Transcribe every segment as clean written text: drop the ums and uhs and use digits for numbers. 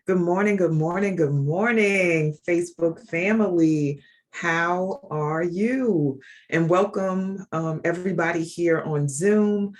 Good morning, good morning, good morning, Facebook family. How are you? And welcome everybody here on Zoom.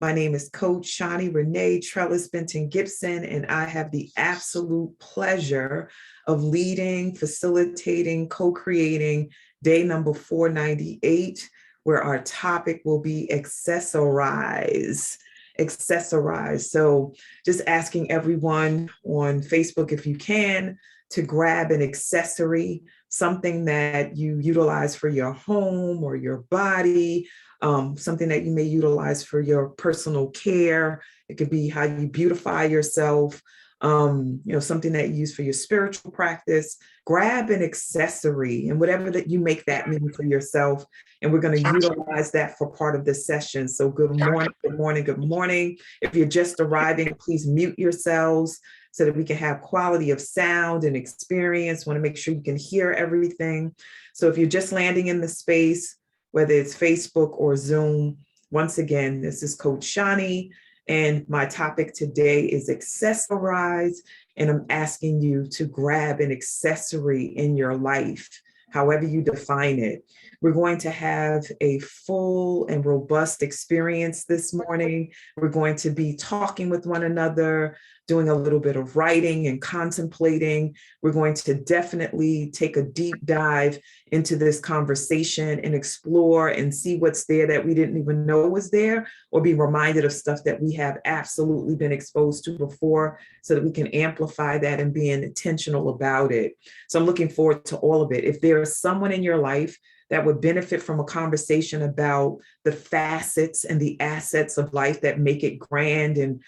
My name is Coach Shawnee Renee Trellis Benton Gibson, and I have the absolute pleasure of leading, facilitating, co-creating day number 498, where our topic will be accessorize. Accessorize. So just asking everyone on Facebook, if you can, to grab an accessory, something that you utilize for your home or your body, something that you may utilize for your personal care. It could be how you beautify yourself, something that you use for your spiritual practice. Grab an accessory and whatever that you make that mean for yourself. And we're going to utilize that for part of this session. So good morning, good morning, good morning. If you're just arriving, please mute yourselves so that we can have quality of sound and experience. Want to make sure you can hear everything. So if you're just landing in the space, whether it's Facebook or Zoom, once again, this is Coach Shawnee, and my topic today is accessorize, and I'm asking you to grab an accessory in your life, however you define it. We're going to have a full and robust experience this morning. We're going to be talking with one another, doing a little bit of writing and contemplating. We're going to definitely take a deep dive into this conversation and explore and see what's there that we didn't even know was there, or be reminded of stuff that we have absolutely been exposed to before, so that we can amplify that and be intentional about it. So I'm looking forward to all of it. If there is someone in your life that would benefit from a conversation about the facets and the assets of life that make it grand and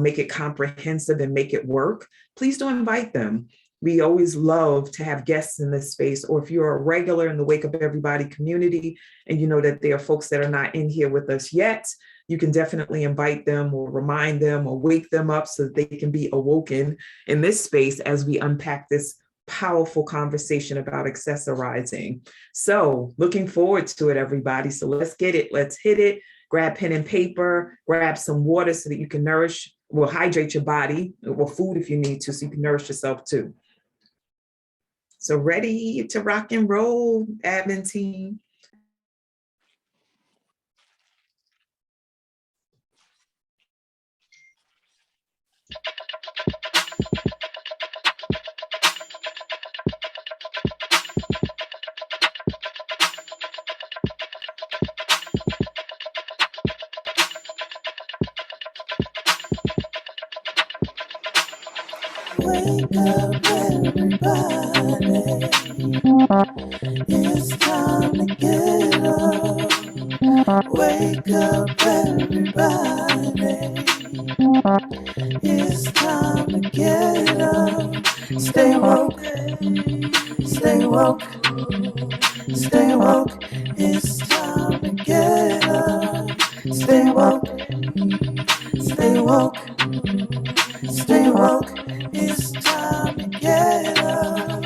make it comprehensive and make it work, please do invite them. We always love to have guests in this space, or if you're a regular in the Wake Up Everybody community and you know that there are folks that are not in here with us yet, you can definitely invite them or remind them or wake them up so that they can be awoken in this space as we unpack this powerful conversation about accessorizing. So looking forward to it, everybody. So let's get it. Let's hit it. Grab pen and paper, grab some water so that you can hydrate your body, or food if you need to, so you can nourish yourself too. So ready to rock and roll, admin team? Wake up everybody, it's time to get up. Wake up everybody, it's time to get up. Stay woke, stay woke, stay woke, it's time to get up. Stay woke, stay woke, stay woke. It's time to get up.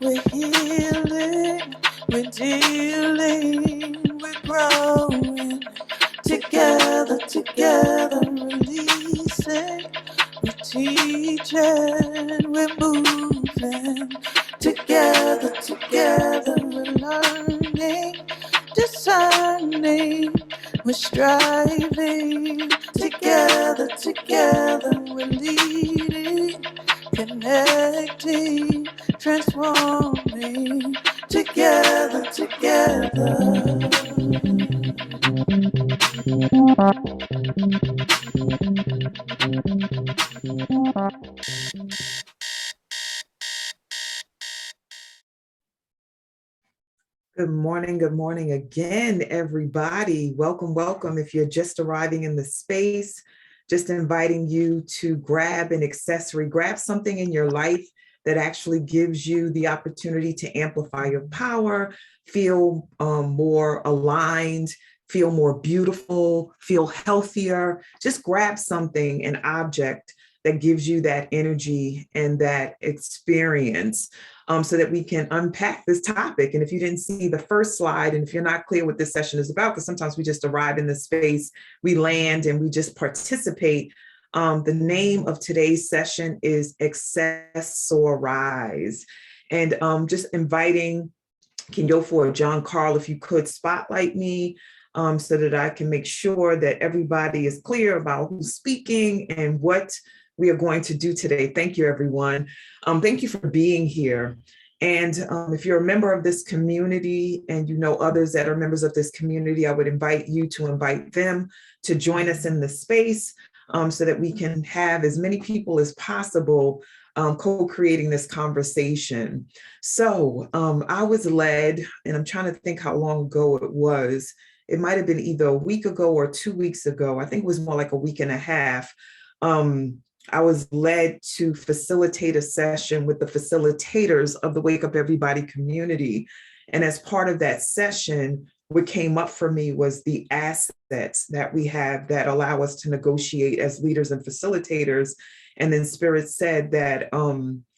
We're healing, we're dealing, we're growing. Together, together, releasing. We're teaching, we're moving. Together, together, we're learning, discerning. We're striving. Together, together, we're leading, connecting, transforming. Together, together. Good morning again, everybody. Welcome, welcome. If you're just arriving in the space, just inviting you to grab an accessory, grab something in your life that actually gives you the opportunity to amplify your power, feel more aligned, feel more beautiful, feel healthier. Just grab something, an object that gives you that energy and that experience. So that we can unpack this topic. And if you didn't see the first slide, and if you're not clear what this session is about, because sometimes we just arrive in the space, we land and we just participate, The name of today's session is Accessorize. And just inviting Kenyofu or John Carl, if you could spotlight me so that I can make sure that everybody is clear about who's speaking and what we are going to do today. Thank you, everyone. Thank you for being here. And if you're a member of this community and you know others that are members of this community, I would invite you to invite them to join us in the space so that we can have as many people as possible co-creating this conversation. So I was led, and I'm trying to think how long ago it was. It might have been either a week ago or 2 weeks ago. I think it was more like a week and a half. I was led to facilitate a session with the facilitators of the Wake Up Everybody community. And as part of that session, what came up for me was the assets that we have that allow us to negotiate as leaders and facilitators. And then Spirit said that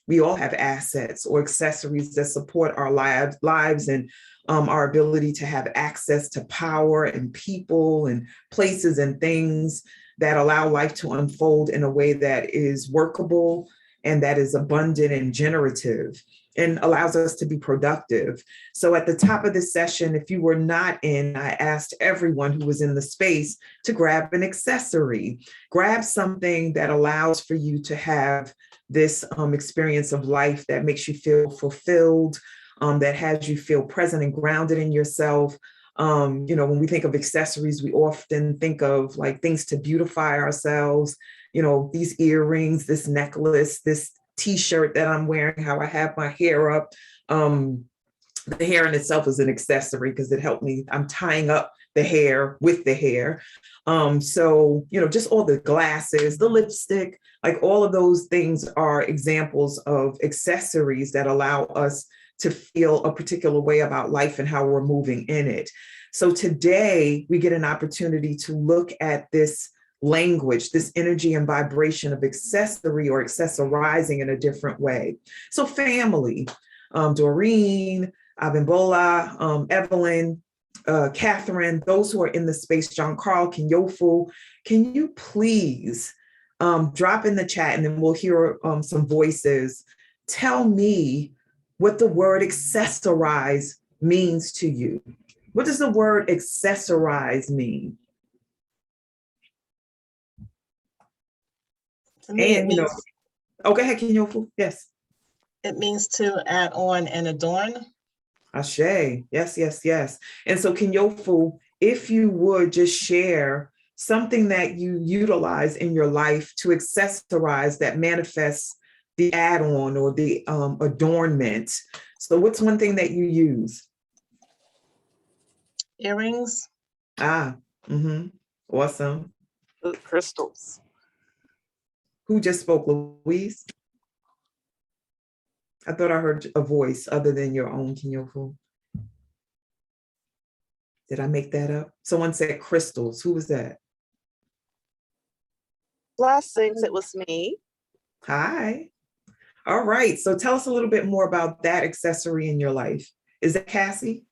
we all have assets or accessories that support our lives and our ability to have access to power and people and places and things that allow life to unfold in a way that is workable and that is abundant and generative and allows us to be productive. So at the top of this session, if you were not in, I asked everyone who was in the space to grab an accessory, grab something that allows for you to have this experience of life that makes you feel fulfilled, that has you feel present and grounded in yourself. When we think of accessories, we often think of like things to beautify ourselves, these earrings, this necklace, this t-shirt that I'm wearing, how I have my hair up. The hair in itself is an accessory because it helped me. I'm tying up the hair with the hair. Just all the glasses, the lipstick, like all of those things are examples of accessories that allow us to feel a particular way about life and how we're moving in it. So today we get an opportunity to look at this language, this energy and vibration of accessory or accessorizing in a different way. So family, Doreen, Abimbola, Evelyn, Catherine, those who are in the space, John Carl, Kenyofu, can you please drop in the chat and then we'll hear some voices. Tell me what the word accessorize means to you. What does the word accessorize mean? And, go ahead, Kenyofu. Yes. It means to add on and adorn. Ashe. Yes, yes, yes. And so, Kenyofu, if you would just share something that you utilize in your life to accessorize that manifests the add-on or the adornment. So what's one thing that you use? Earrings. Awesome. Crystals. Who just spoke, Louise? I thought I heard a voice other than your own, Kenyofu. Did I make that up? Someone said crystals. Who was that? Blessings, it was me. Hi. All right. So tell us a little bit more about that accessory in your life. Is that Cassie?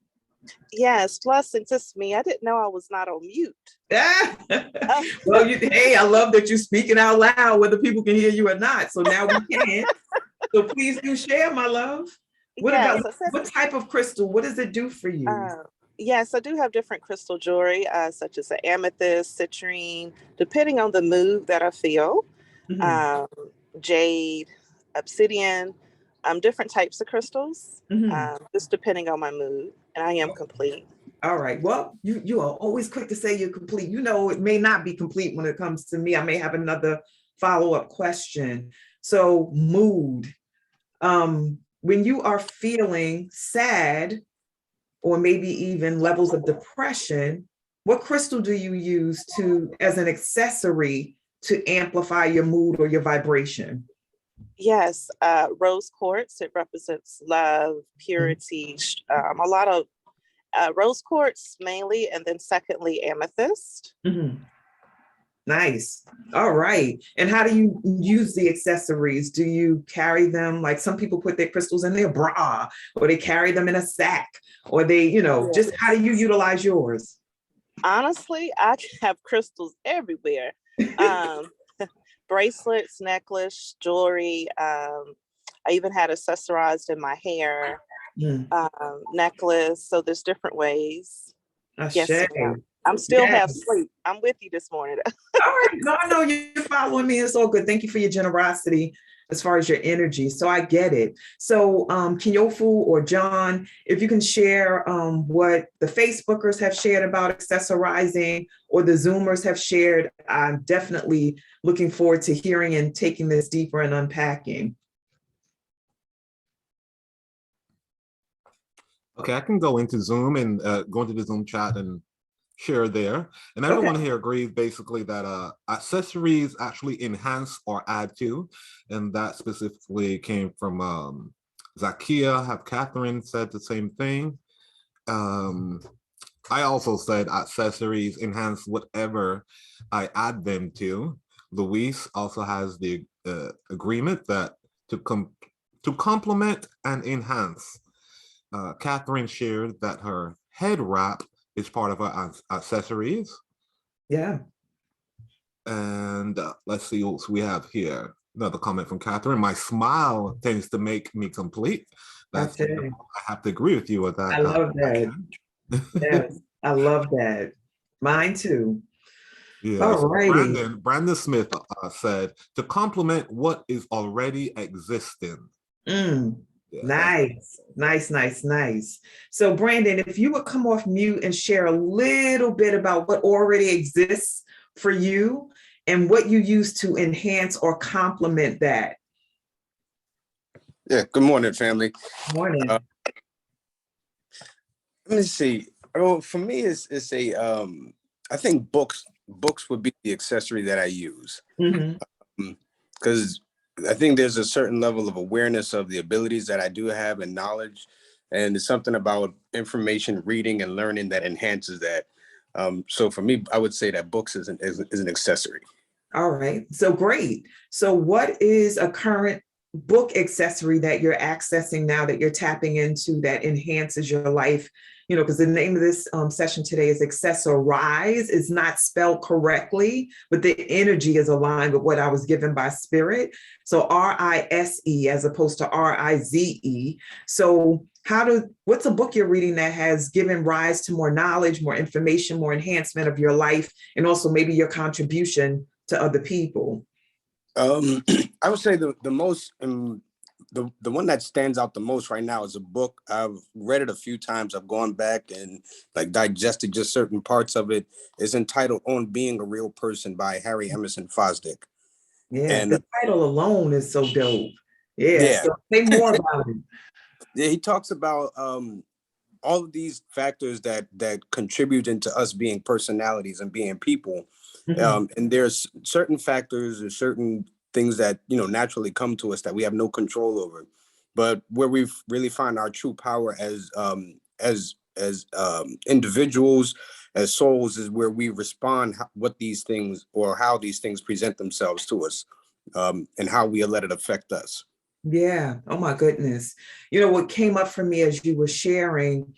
Yes, blessings, it's me. I didn't know I was not on mute. Well, hey, I love that you're speaking out loud, whether people can hear you or not. So now we can. So please do share, my love. What type of crystal? What does it do for you? Yes, I do have different crystal jewelry, such as an amethyst, citrine, depending on the mood that I feel. Jade, obsidian, different types of crystals, just depending on my mood. And I am complete. All right. Well, you are always quick to say you're complete. It may not be complete when it comes to me. I may have another follow-up question. So mood. When you are feeling sad or maybe even levels of depression, what crystal do you use as an accessory to amplify your mood or your vibration? Yes, rose quartz. It represents love, purity, a lot of rose quartz mainly, and then secondly, amethyst. Nice. All right. And how do you use the accessories? Do you carry them? Like some people put their crystals in their bra, or they carry them in a sack, or they, just how do you utilize yours? Honestly, I have crystals everywhere. bracelets, necklace, jewelry. I even had accessorized in my hair, Mm. necklace. So there's different ways. Yes, Ashe. ma'am. I'm still Yes. half asleep. I'm with you this morning. All right. No, I know you're following me. It's all good. Thank you for your generosity as far as your energy. So I get it. So Kinyofu or John, if you can share what the Facebookers have shared about accessorizing or the Zoomers have shared, I'm definitely looking forward to hearing and taking this deeper and unpacking. Okay, I can go into Zoom and go into the Zoom chat and share there. And everyone here agrees basically that accessories actually enhance or add to, and that specifically came from Zakia. Have Catherine said the same thing. I also said accessories enhance whatever I add them to. Luis also has the agreement that to complement and enhance. Catherine shared that her head wrap is part of her accessories. Yeah. And let's see what we have here. Another comment from Catherine. My smile tends to make me complete. That's I have to agree with you with that. I love that. Yes, I love that. Mine too. Yeah. All So righty. Brandon Smith said to complement what is already existing. Yeah, Nice. So Brandon, if you would come off mute and share a little bit about what already exists for you and what you use to enhance or complement that. Yeah, good morning, family. Morning. Let me see. Oh, for me, it's a I think books would be the accessory that I use. Because I think there's a certain level of awareness of the abilities that I do have and knowledge, and it's something about information reading and learning that enhances that. So for me, I would say that books is an accessory. All right. So great. So what is a current book accessory that you're accessing now that you're tapping into that enhances your life? You know, because the name of this session today is accessorize. It's not spelled correctly, but the energy is aligned with what I was given by spirit. So R-I-S-E as opposed to R-I-Z-E. So what's a book you're reading that has given rise to more knowledge, more information, more enhancement of your life, and also maybe your contribution to other people? I would say the most the one that stands out the most right now is a book. I've read it a few times. I've gone back and like digested just certain parts of it. It's entitled "On Being a Real Person" by Harry Emerson Fosdick. Yeah, And the title alone is so dope. Yeah, yeah, so say more about it. yeah, he talks about all of these factors that contribute into us being personalities and being people. And there's certain factors or certain things that naturally come to us that we have no control over, but where we really find our true power as individuals, as souls, is where we respond what these things or how these things present themselves to us, and how we let it affect us. Yeah. Oh my goodness. You know, what came up for me as you were sharing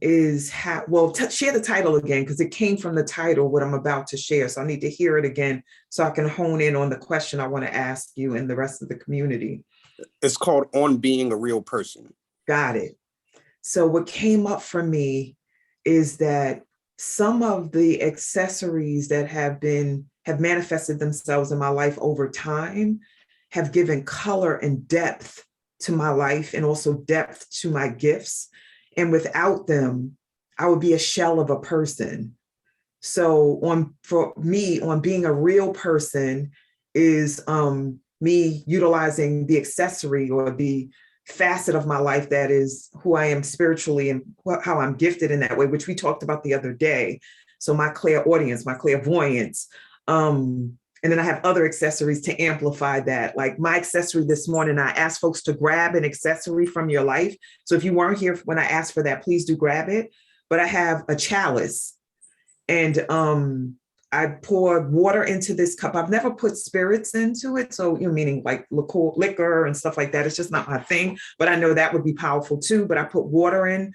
is how, well, share the title again, because it came from the title, what I'm about to share. So I need to hear it again so I can hone in on the question I want to ask you and the rest of the community. It's called "On Being a Real Person." Got it. So what came up for me is that some of the accessories that have manifested themselves in my life over time have given color and depth to my life and also depth to my gifts. And without them, I would be a shell of a person. So for me, on being a real person is me utilizing the accessory or the facet of my life that is who I am spiritually and how I'm gifted in that way, which we talked about the other day. So my clairaudience, my clairvoyance, and then I have other accessories to amplify that. Like my accessory this morning, I asked folks to grab an accessory from your life. So if you weren't here when I asked for that, please do grab it. But I have a chalice, and I poured water into this cup. I've never put spirits into it. So, meaning like liquor and stuff like that. It's just not my thing, but I know that would be powerful too. But I put water in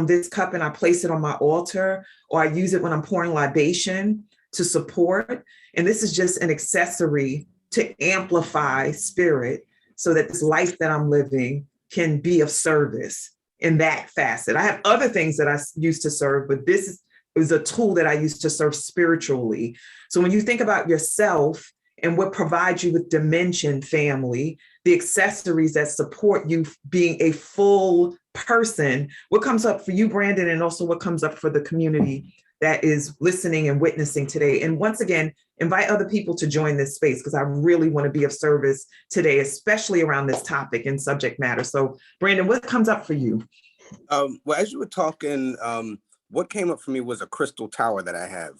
this cup and I place it on my altar, or I use it when I'm pouring libation. to support. And this is just an accessory to amplify spirit so that this life that I'm living can be of service in that facet. I have other things that I use to serve, but this is a tool that I use to serve spiritually. So when you think about yourself and what provides you with dimension, family, the accessories that support you being a full person, what comes up for you, Brandon, and also what comes up for the community that is listening and witnessing today. And once again, invite other people to join this space because I really want to be of service today, especially around this topic and subject matter. So Brandon, what comes up for you? Well, as you were talking, what came up for me was a crystal tower that I have.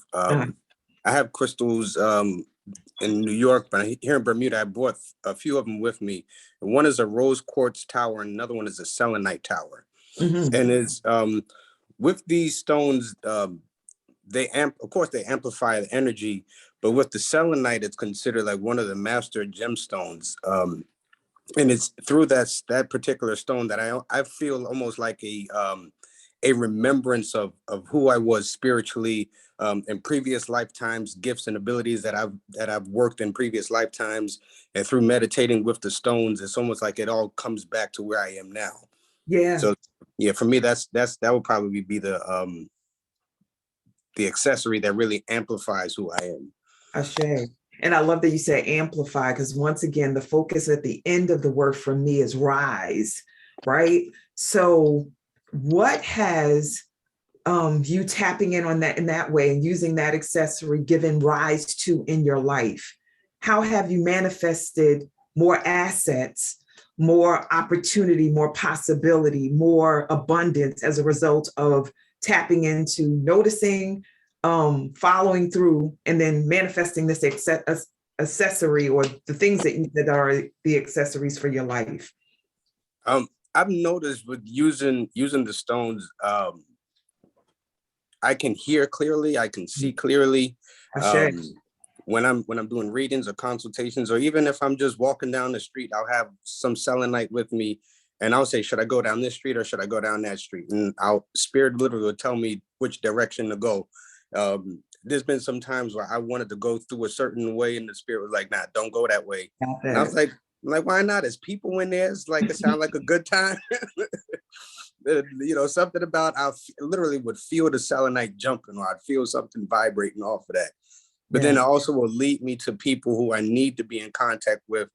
I have crystals in New York, but here in Bermuda, I brought a few of them with me. And one is a rose quartz tower, and another one is a selenite tower. Mm-hmm. And it's with these stones, of course they amplify the energy, but with the selenite, it's considered like one of the master gemstones. And it's through that particular stone that I feel almost like a remembrance of who I was spiritually in previous lifetimes, gifts and abilities that I've worked in previous lifetimes, and through meditating with the stones, it's almost like it all comes back to where I am now. Yeah. So yeah, for me, that would probably be the accessory that really amplifies who I am. Ashe. And I love that you said amplify, because once again, the focus at the end of the word for me is rise, right? So what has you tapping in on that in that way and using that accessory given rise to in your life? How have you manifested more assets, more opportunity, more possibility, more abundance as a result of tapping into noticing, following through, and then manifesting this accessory or the things that are the accessories for your life? I've noticed with using the stones, I can hear clearly, I can see clearly. When I'm doing readings or consultations, or even if I'm just walking down the street, I'll have some selenite with me, and I'll say, should I go down this street or should I go down that street? And spirit literally will tell me which direction to go. There's been some times where I wanted to go through a certain way, and the spirit was like, nah, don't go that way. And I was like, why not? There's people in there. It's like, it sounds like a good time. Something about, I literally would feel the selenite jumping, or I'd feel something vibrating off of that. But then it also will lead me to people who I need to be in contact with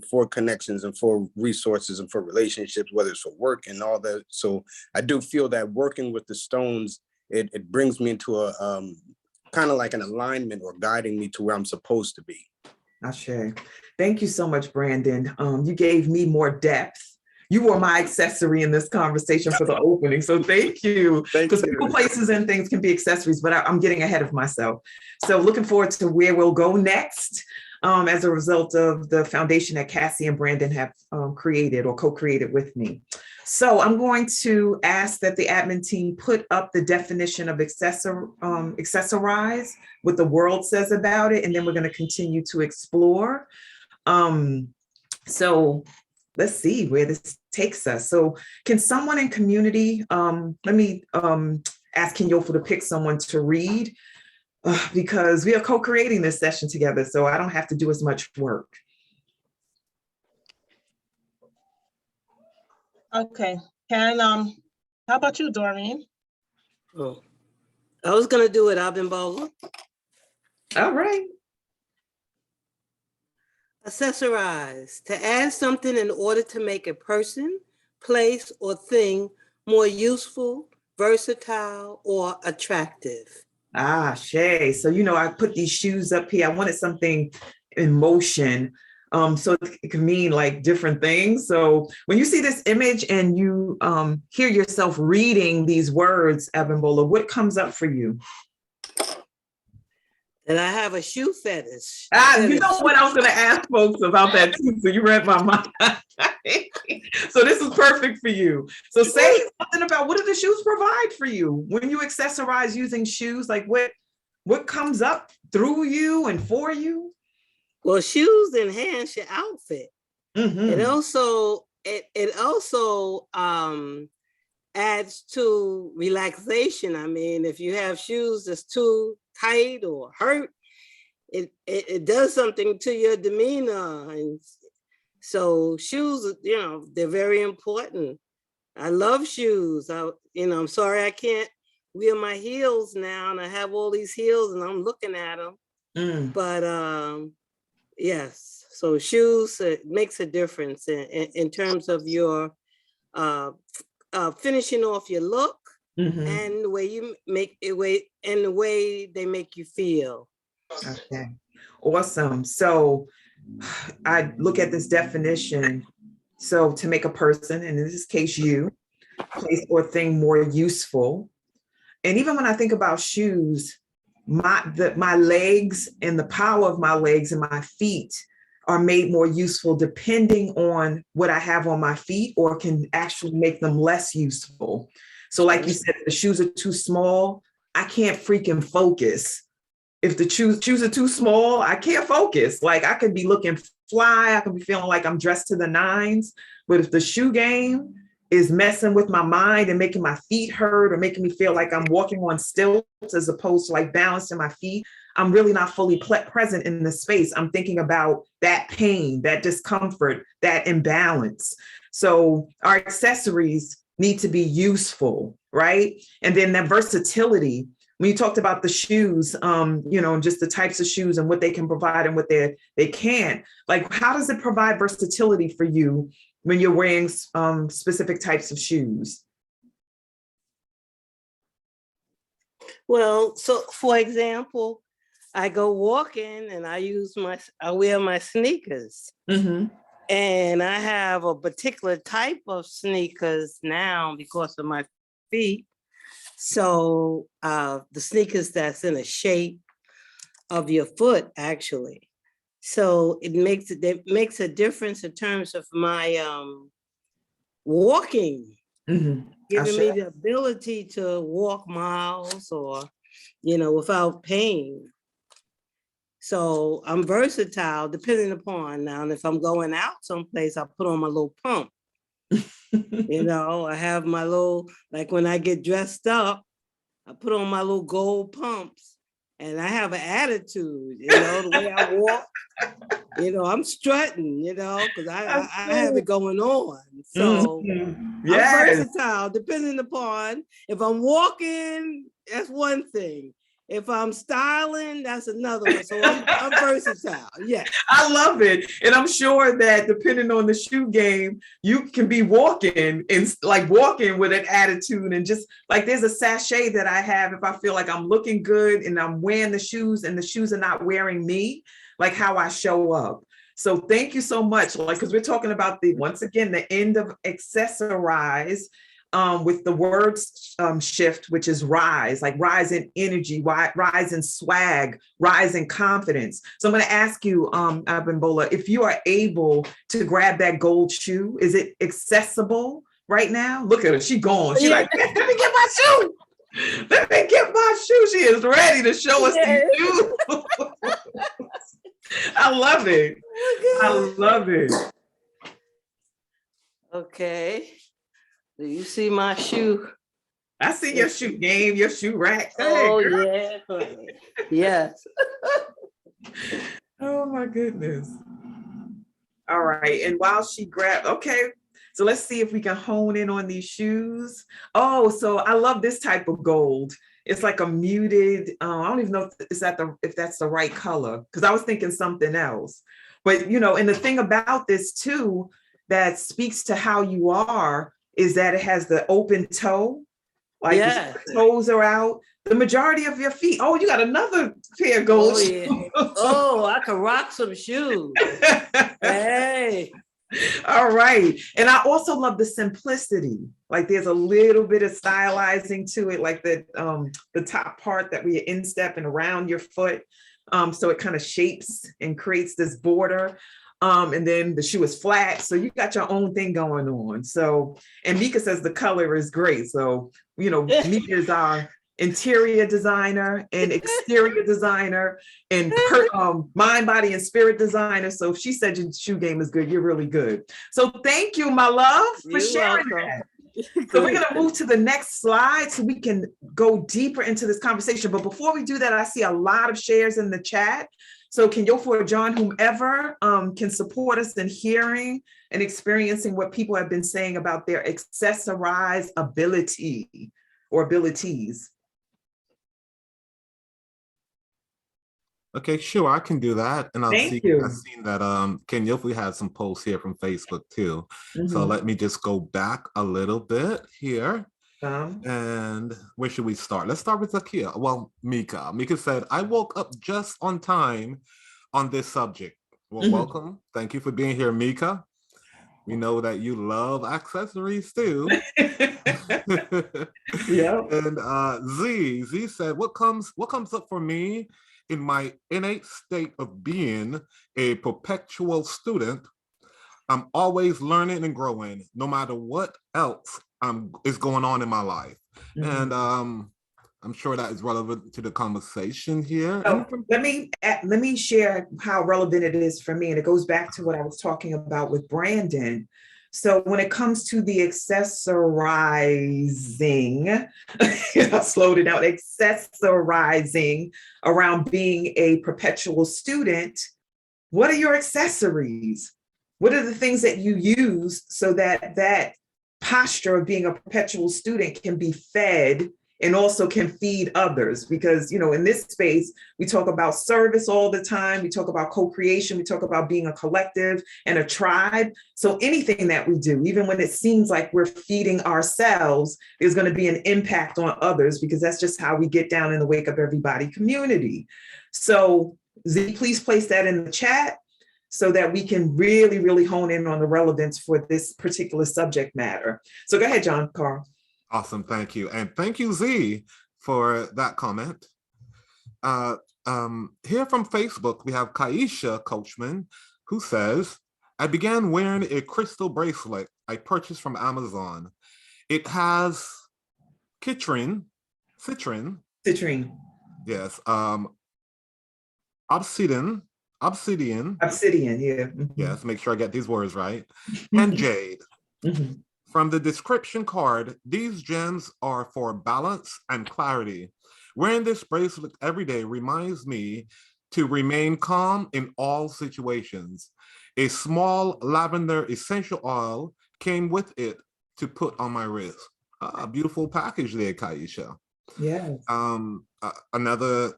for connections and for resources and for relationships, whether it's for work and all that. So I do feel that working with the stones, it brings me into a kind of like an alignment or guiding me to where I'm supposed to be. Ashe. Thank you so much, Brandon. You gave me more depth. You were my accessory in this conversation for the opening. So thank you. Because people, places, and things can be accessories, but I'm getting ahead of myself. So looking forward to where we'll go next as a result of the foundation that Cassie and Brandon have created or co-created with me. So I'm going to ask that the admin team put up the definition of accessorize, what the world says about it, and then we're going to continue to explore. So let's see where this takes us. So can someone in community, let me ask Kenyofu to pick someone to read because we are co-creating this session together, so I don't have to do as much work. Okay, how about you, Doreen? Oh, I was gonna do it, Abimbola. All right. Accessorize, to add something in order to make a person, place, or thing more useful, versatile, or attractive. Ah, Shay. So, I put these shoes up here. I wanted something in motion. So it can mean like different things. So when you see this image and you hear yourself reading these words, Abimbola, what comes up for you? And I have a shoe fetish. You know what? I was going to ask folks about that too. So you read my mind. So this is perfect for you. So say something about what do the shoes provide for you when you accessorize using shoes? Like what comes up through you and for you? Well, shoes enhance your outfit. Mm-hmm. It also adds to relaxation. I mean, if you have shoes that's too tight or hurt, it does something to your demeanor. And so shoes, they're very important. I love shoes. I'm sorry I can't wear my heels now, and I have all these heels and I'm looking at them. But yes, so shoes, it makes a difference in terms of your finishing off your look and the way you make it, and the way they make you feel. Okay, awesome. So I look at this definition. So to make a person, and in this case you, place or thing more useful. And even when I think about shoes, my legs and the power of my legs and my feet are made more useful depending on what I have on my feet, or can actually make them less useful. So like you said, if the shoes are too small, I can't freaking focus. If the shoes are too small, I can't focus. Like I could be looking fly, I could be feeling like I'm dressed to the nines, but if the shoe game is messing with my mind and making my feet hurt, or making me feel like I'm walking on stilts as opposed to like balancing my feet, I'm really not fully present in the space. I'm thinking about that pain, that discomfort, that imbalance. So our accessories need to be useful, right? And then that versatility. When you talked about the shoes, and just the types of shoes and what they can provide and what they can't, like, how does it provide versatility for you when you're wearing specific types of shoes? Well, so for example, I go walking and I wear my sneakers. And I have a particular type of sneakers now because of my feet. So the sneakers that's in a shape of your foot, actually. So it makes a difference in terms of my walking, giving me the ability to walk miles or, without pain. So I'm versatile depending upon now. And if I'm going out someplace, I put on my little pump. I have my little, like when I get dressed up, I put on my little gold pumps and I have an attitude, the way I walk, I'm strutting, because I have it going on. So I'm versatile depending upon if I'm walking, that's one thing. If I'm styling, that's another one. So I'm versatile. Yeah. I love it. And I'm sure that depending on the shoe game, you can be walking with an attitude, and just like there's a sachet that I have if I feel like I'm looking good and I'm wearing the shoes and the shoes are not wearing me, like how I show up. So thank you so much. Like, because we're talking about once again, the end of accessorize. With the word shift, which is rise, like rise in energy, rise in swag, rise in confidence. So I'm going to ask you, Abimbola, if you are able to grab that gold shoe, is it accessible right now? Look at her, she gone. She's like, let me get my shoe. Let me get my shoe. She is ready to show us the shoe. I love it. I love it. Okay. Do you see my shoe? I see your shoe game, your shoe rack. Oh, yeah. Yes. Oh, my goodness. All right. And while she grabbed, okay. So let's see if we can hone in on these shoes. Oh, so I love this type of gold. It's like a muted, I don't even know if that's the right color, because I was thinking something else. But, and the thing about this too, that speaks to how you are, is that it has the open toe, like the toes are out. The majority of your feet. Oh, you got another pair of gold shoes. Oh, I can rock some shoes. Hey. All right. And I also love the simplicity. Like there's a little bit of stylizing to it, like the top part that we instep and around your foot. So it kind of shapes and creates this border. And then the shoe is flat. So you got your own thing going on. So, and Mika says the color is great. So, Mika is our interior designer and exterior designer and mind, body, and spirit designer. So if she said your shoe game is good, you're really good. So thank you, my love, for sharing that. So we're going to move to the next slide so we can go deeper into this conversation. But before we do that, I see a lot of shares in the chat. So can Yofu or John, whomever can support us in hearing and experiencing what people have been saying about their accessorized ability or abilities. Okay, sure, I can do that. And I've Thank you. seen that Ken Yofu had some posts here from Facebook too. So Mhm. let me just go back a little bit here. Um, And where should we start? Let's start with Zakia. Well, Mika. Mika said, I woke up just on time on this subject. Well, Mhm. welcome. Thank you for being here, Mika. We know that you love accessories too. Yeah. And Z said, what comes up for me in my innate state of being a perpetual student? I'm always learning and growing, no matter what else is going on in my life. Mhm. And I'm sure that is relevant to the conversation here. So let me share how relevant it is for me, and it goes back to what I was talking about with Brandon. So when it comes to the accessorizing, I slowed it down, accessorizing around being a perpetual student, what are your accessories? What are the things that you use so that that posture of being a perpetual student can be fed and also can feed others? Because, you know, in this space, we talk about service all the time. We talk about co-creation. We talk about being a collective and a tribe. So anything that we do, even when it seems like we're feeding ourselves, there's going to be an impact on others, because that's just how we get down in the Wake Up Everybody community. So Z, please place that in the chat so that we can really, really hone in on the relevance for this particular subject matter. So go ahead, John Carl. Awesome, thank you. And thank you, Z, for that comment. Here from Facebook, we have Kaisha Coachman, who says, I began wearing a crystal bracelet I purchased from Amazon. It has citrine, yes, obsidian, yeah. yes, make sure I get these words right, and jade. Mhm. From the description card, these gems are for balance and clarity. Wearing this bracelet every day reminds me to remain calm in all situations. A small lavender essential oil came with it to put on my wrist. A beautiful package there, Kaisha. Yes. Another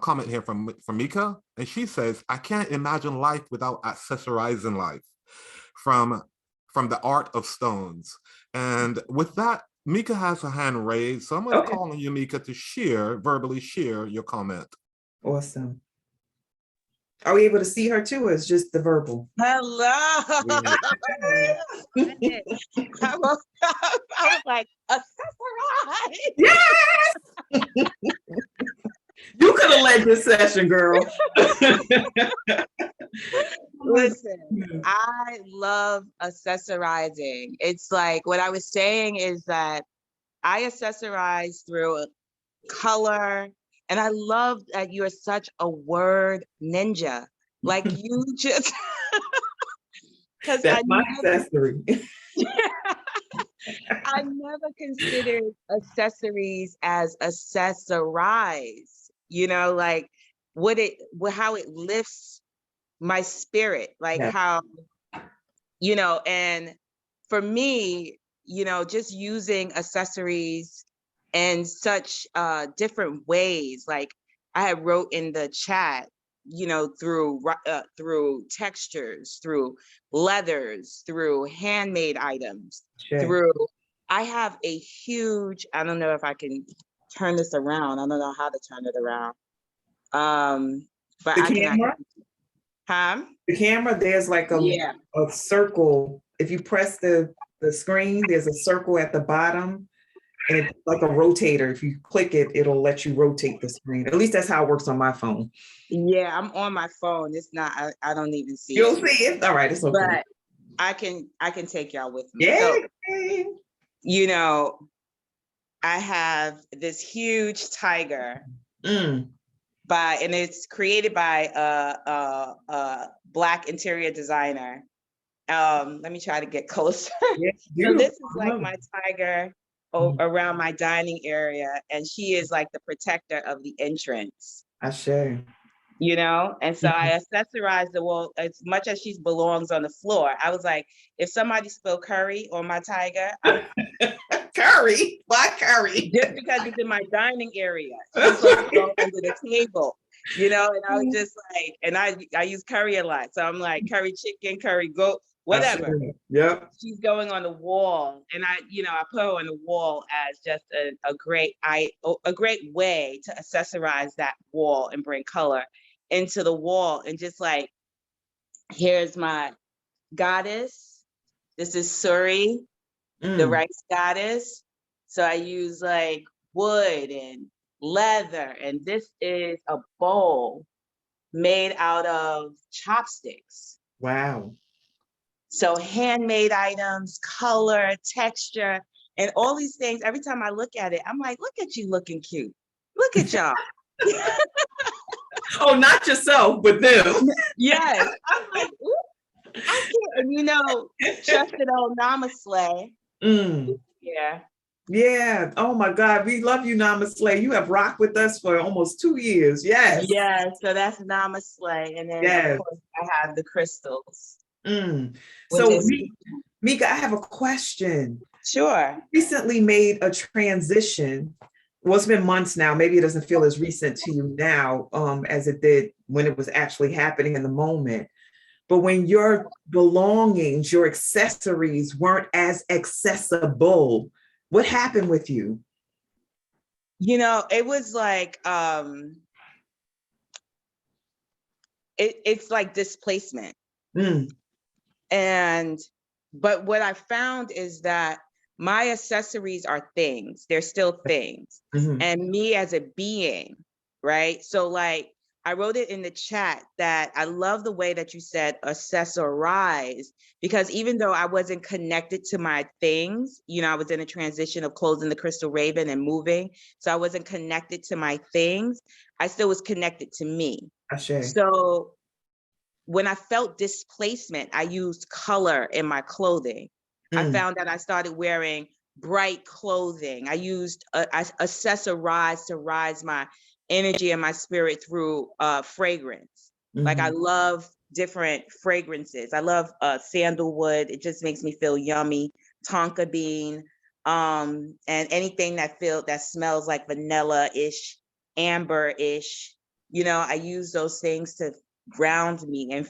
comment here from Mika, and she says, I can't imagine life without accessorizing life. From the art of stones. And with that, Mika has her hand raised, so I'm going to call on you, Mika, to verbally share your comment. Awesome. Are we able to see her too, or is just the verbal? Hello. I was like, accessorize. Yes! You could have led this session, girl. Listen, I love accessorizing. It's like what I was saying is that I accessorize through color, and I love that you're such a word ninja. Like you just, because That's my accessory. I never considered accessories as accessorize, you know, like how it lifts my spirit, like how, you know, and for me, you know, just using accessories in such different ways, like I had wrote in the chat, you know, through textures, through leathers, through handmade items, through, I have a huge, I don't know if I can turn this around. I don't know how to turn it around. But the camera? The camera, there's like a circle. If you press the screen, there's a circle at the bottom, and it's like a rotator. If you click it, it'll let you rotate the screen. At least that's how it works on my phone. Yeah, I'm on my phone. It's not, I don't even see You'll see it. All right, it's okay. But I can take y'all with me. Yeah. So, you know, I have this huge tiger and it's created by a Black interior designer. Let me try to get closer. Yeah, So beautiful. this is I like love my it. tiger Mhm. around my dining area, and she is like the protector of the entrance, Ashe. you know? And so Mhm. I accessorized the wall as much as she belongs on the floor. I was like, if somebody spilled curry on my tiger, I'm Curry. Why curry? just because it's in my dining area, she's supposed to go under the table, you know? And I was just like, and I use curry a lot. So I'm like curry chicken, curry goat, Ashe. whatever. Yep. She's going on the wall, and I put her on the wall as just a great way to accessorize that wall and bring color into the wall. And just like, here's my goddess. This is Suri, the Mm. rice goddess. So I use like wood and leather, and this is a bowl made out of chopsticks. Wow. So handmade items, color, texture, and all these things. Every time I look at it, I'm like, look at you looking cute. Look at y'all. Oh, not yourself, but them. Yes. I'm like, ooh, I can't. And trusted old Namaste. Mm. Yeah. Yeah. Oh my God. We love you, Namaste. You have rocked with us for almost 2 years. Yes. Yeah. So that's Namaste. And then of Yes. course I have the crystals, Mm. which So, is Mika, I have a question. sure. Recently made a transition. Well, it's been months now. Maybe it doesn't feel as recent to you now as it did when it was actually happening in the moment. But when your belongings, your accessories weren't as accessible, what happened with you? It was like it's like displacement. Mm. But what I found is that my accessories are things. They're still things. Mhm. And me as a being, right? So like I wrote it in the chat that I love the way that you said accessorize, because even though I wasn't connected to my things, I was in a transition of closing the Crystal Raven and moving. So I wasn't connected to my things. I still was connected to me. Ashe. So when I felt displacement, I used color in my clothing. I Mm. found that I started wearing bright clothing. I used I accessorized to rise my energy and my spirit through fragrance. Like I Mhm. love different fragrances. I love sandalwood. It just makes me feel yummy. Tonka bean, and anything that smells like vanilla-ish, amber-ish. I use those things to ground me and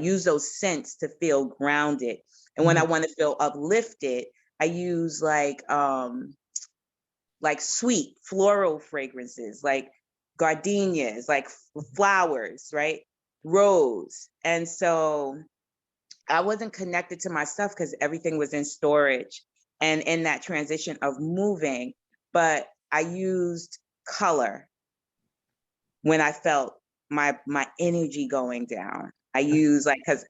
use those scents to feel grounded. And when I want to feel uplifted, I use like sweet floral fragrances, like gardenias, like flowers, right? Rose. And so I wasn't connected to my stuff because everything was in storage and in that transition of moving, but I used color when I felt my energy going down. I use because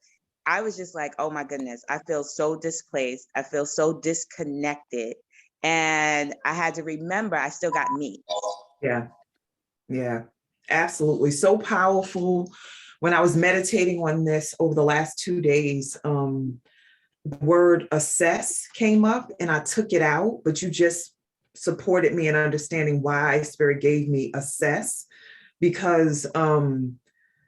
I was just like, oh my goodness, I feel so displaced. I feel so disconnected. And I had to remember I still got me. Yeah. Yeah. Absolutely. So powerful. When I was meditating on this over the last 2 days, the word assess came up and I took it out, but you just supported me in understanding why Spirit gave me assess, because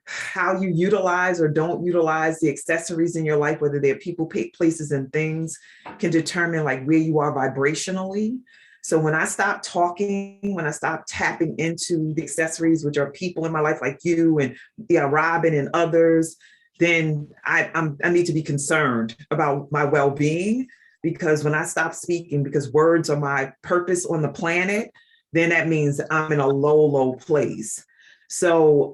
how you utilize or don't utilize the accessories in your life, whether they're people, places, and things, can determine like where you are vibrationally. So when I stop talking, when I stop tapping into the accessories, which are people in my life like you and Robin and others, then I need to be concerned about my well-being, because when I stop speaking, because words are my purpose on the planet, then that means I'm in a low, low place. So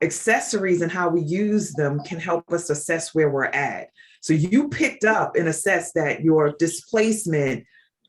accessories and how we use them can help us assess where we're at. So you picked up and assessed that your displacement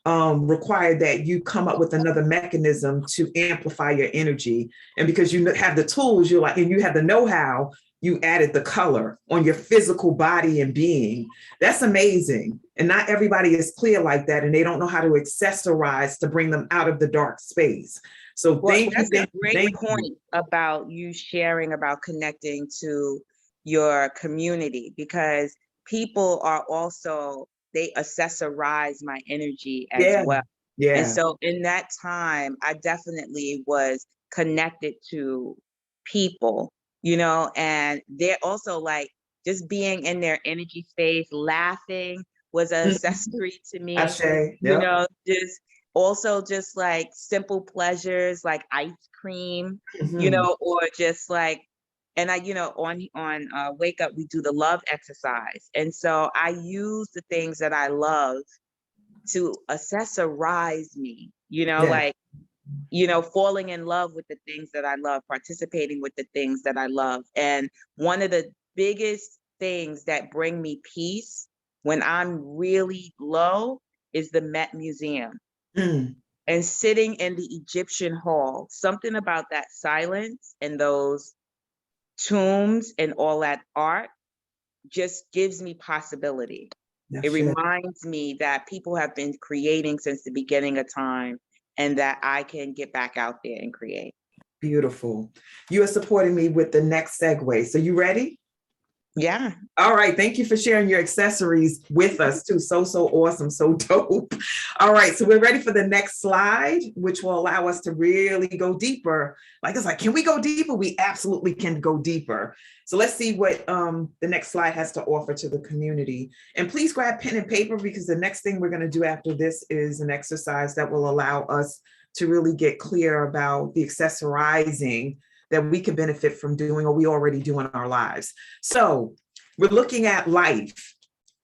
required that you come up with another mechanism to amplify your energy. And because you have the tools, you're like, and you have the know-how, you added the color on your physical body and being. That's amazing. And not everybody is clear like that, and they don't know how to accessorize to bring them out of the dark space. So Well, thank that's you, a great thank you. point about you sharing about connecting to your community, because people are also, they accessorize my energy as Yeah. well. And Yeah. so in that time, I definitely was connected to people, and they're also like just being in their energy space, laughing was an accessory to me, Ashe. Yep. just also just like simple pleasures like ice cream, Mhm. or just like, and I, on Wake Up, we do the love exercise. And so I use the things that I love to accessorize me, Yeah. like, falling in love with the things that I love, participating with the things that I love. And one of the biggest things that bring me peace when I'm really low is the Met Museum. Mm. And sitting in the Egyptian hall, something about that silence and those tombs and all that art just gives me possibility. It Ashe. reminds me that people have been creating since the beginning of time and that I can get back out there and create. Beautiful. You are supporting me with the next segue. So you ready? Yeah. All right. Thank you for sharing your accessories with us too. So awesome. So dope. All right. So we're ready for the next slide, which will allow us to really go deeper. Like, it's like, can we go deeper? We absolutely can go deeper. So let's see what the next slide has to offer to the community. And please grab pen and paper, because the next thing we're going to do after this is an exercise that will allow us to really get clear about the accessorizing that we can benefit from doing, or we already do in our lives. So we're looking at life,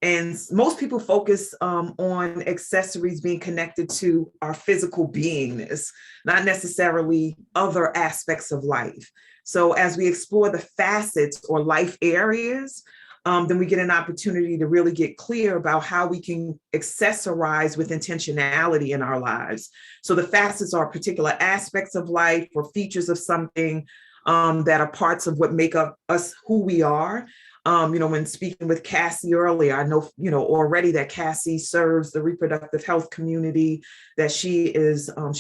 and most people focus on accessories being connected to our physical beingness, not necessarily other aspects of life. So as we explore the facets or life areas, then we get an opportunity to really get clear about how we can accessorize with intentionality in our lives. So the facets are particular aspects of life or features of something that are parts of what make up us who we are. When speaking with Cassie earlier, I know, already that Cassie serves the reproductive health community, that she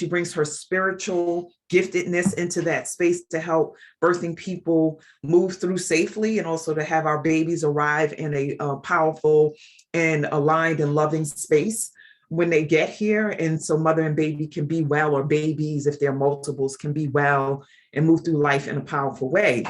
brings her spiritual giftedness into that space to help birthing people move through safely, and also to have our babies arrive in a powerful and aligned and loving space when they get here. And so mother and baby can be well, or babies, if they're multiples, can be well and move through life in a powerful way,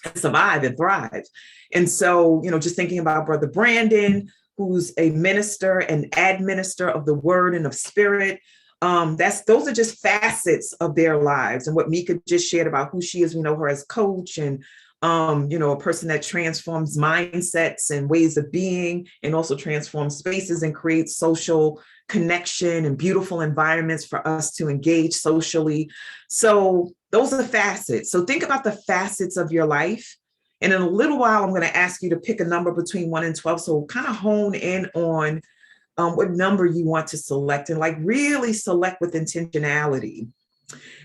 and survive and thrive. And so, just thinking about Brother Brandon, who's a minister and administer of the word and of spirit, those are just facets of their lives. And what Mika just shared about who she is, we know her as coach and a person that transforms mindsets and ways of being, and also transforms spaces and creates social connection and beautiful environments for us to engage socially. So those are the facets. So think about the facets of your life. And in a little while, I'm going to ask you to pick a number between 1 and 12. So kind of hone in on what number you want to select, and like really select with intentionality.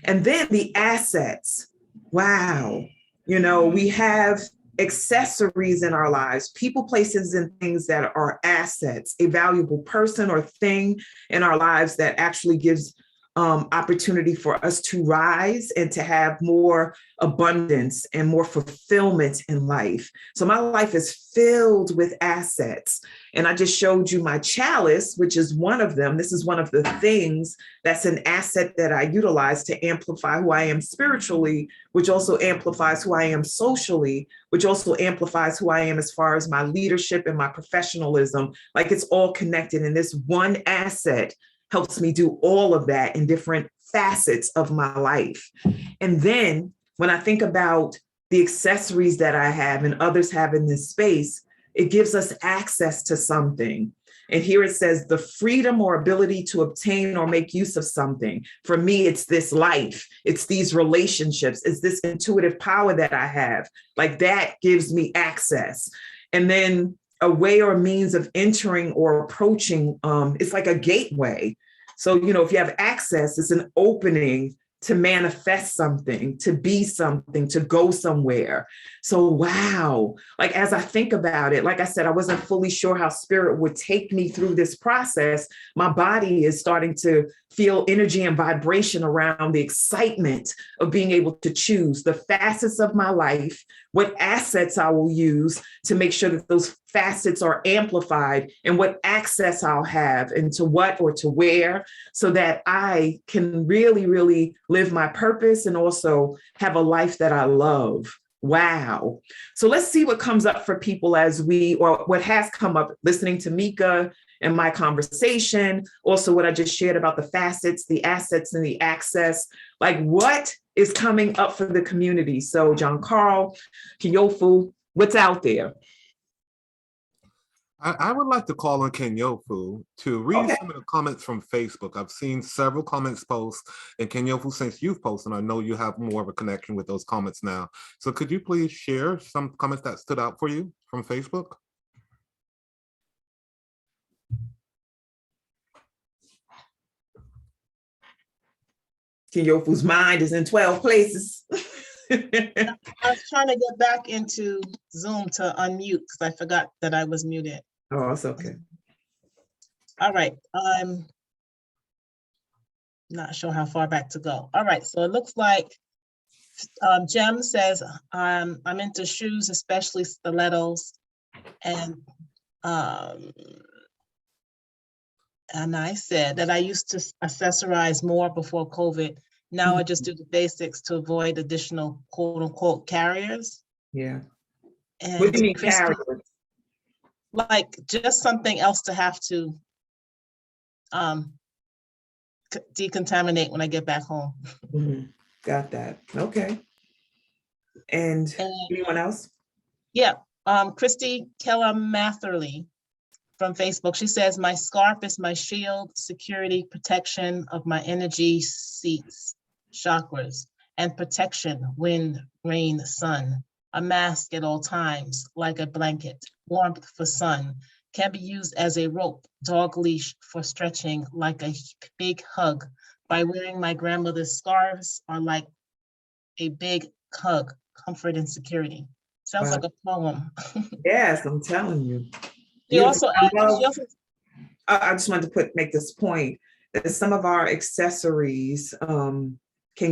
And then the assets. Wow. We have accessories in our lives, people, places, and things that are assets, a valuable person or thing in our lives that actually gives opportunity for us to rise and to have more abundance and more fulfillment in life. So my life is filled with assets. And I just showed you my chalice, which is one of them. This is one of the things that's an asset that I utilize to amplify who I am spiritually, which also amplifies who I am socially, which also amplifies who I am as far as my leadership and my professionalism. Like, it's all connected. And this one asset helps me do all of that in different facets of my life. And then when I think about the accessories that I have and others have in this space, it gives us access to something. And here it says the freedom or ability to obtain or make use of something. For me, it's this life, it's these relationships, it's this intuitive power that I have. Like, that gives me access. And then a way or means of entering or approaching, it's like a gateway. So, if you have access, it's an opening to manifest something, to be something, to go somewhere. So, wow. Like, as I think about it, like I said, I wasn't fully sure how spirit would take me through this process. My body is starting to feel energy and vibration around the excitement of being able to choose the facets of my life, what assets I will use to make sure that those facets are amplified, and what access I'll have into what or to where, so that I can really, really live my purpose and also have a life that I love. Wow. So let's see what comes up for people or what has come up listening to Mika and my conversation. Also, what I just shared about the facets, the assets, and the access. Like, what is coming up for the community? So, John Carl, Kenyofu, what's out there? I would like to call on Kenyofu to read Okay. some of the comments from Facebook. I've seen several comments posts, and Kenyofu, since you've posted, I know you have more of a connection with those comments now. So could you please share some comments that stood out for you from Facebook? Kenyofu's mind is in 12 places. I was trying to get back into Zoom to unmute because I forgot that I was muted. Oh, it's okay. All right, I'm not sure how far back to go. All right, so it looks like Jem says, I'm into shoes, especially stilettos, and I said that I used to accessorize more before COVID. Now I just do the basics to avoid additional quote unquote carriers. Yeah. And What do you mean Christy, carrier? like just something else to have to decontaminate when I get back home. Mhm. Got that. Okay. And anyone else? Yeah, Christy Keller Matherly from Facebook. She says, my scarf is my shield, security, protection of my energy seats, chakras, and protection, wind, rain, sun. A mask at all times, like a blanket, warmth for sun, can be used as a rope, dog leash for stretching, like a big hug. By wearing my grandmother's scarves are like a big hug, comfort and security. Sounds Wow. like a poem. Yes, I'm telling you. She Beautiful. also I just wanted to make this point that some of our accessories can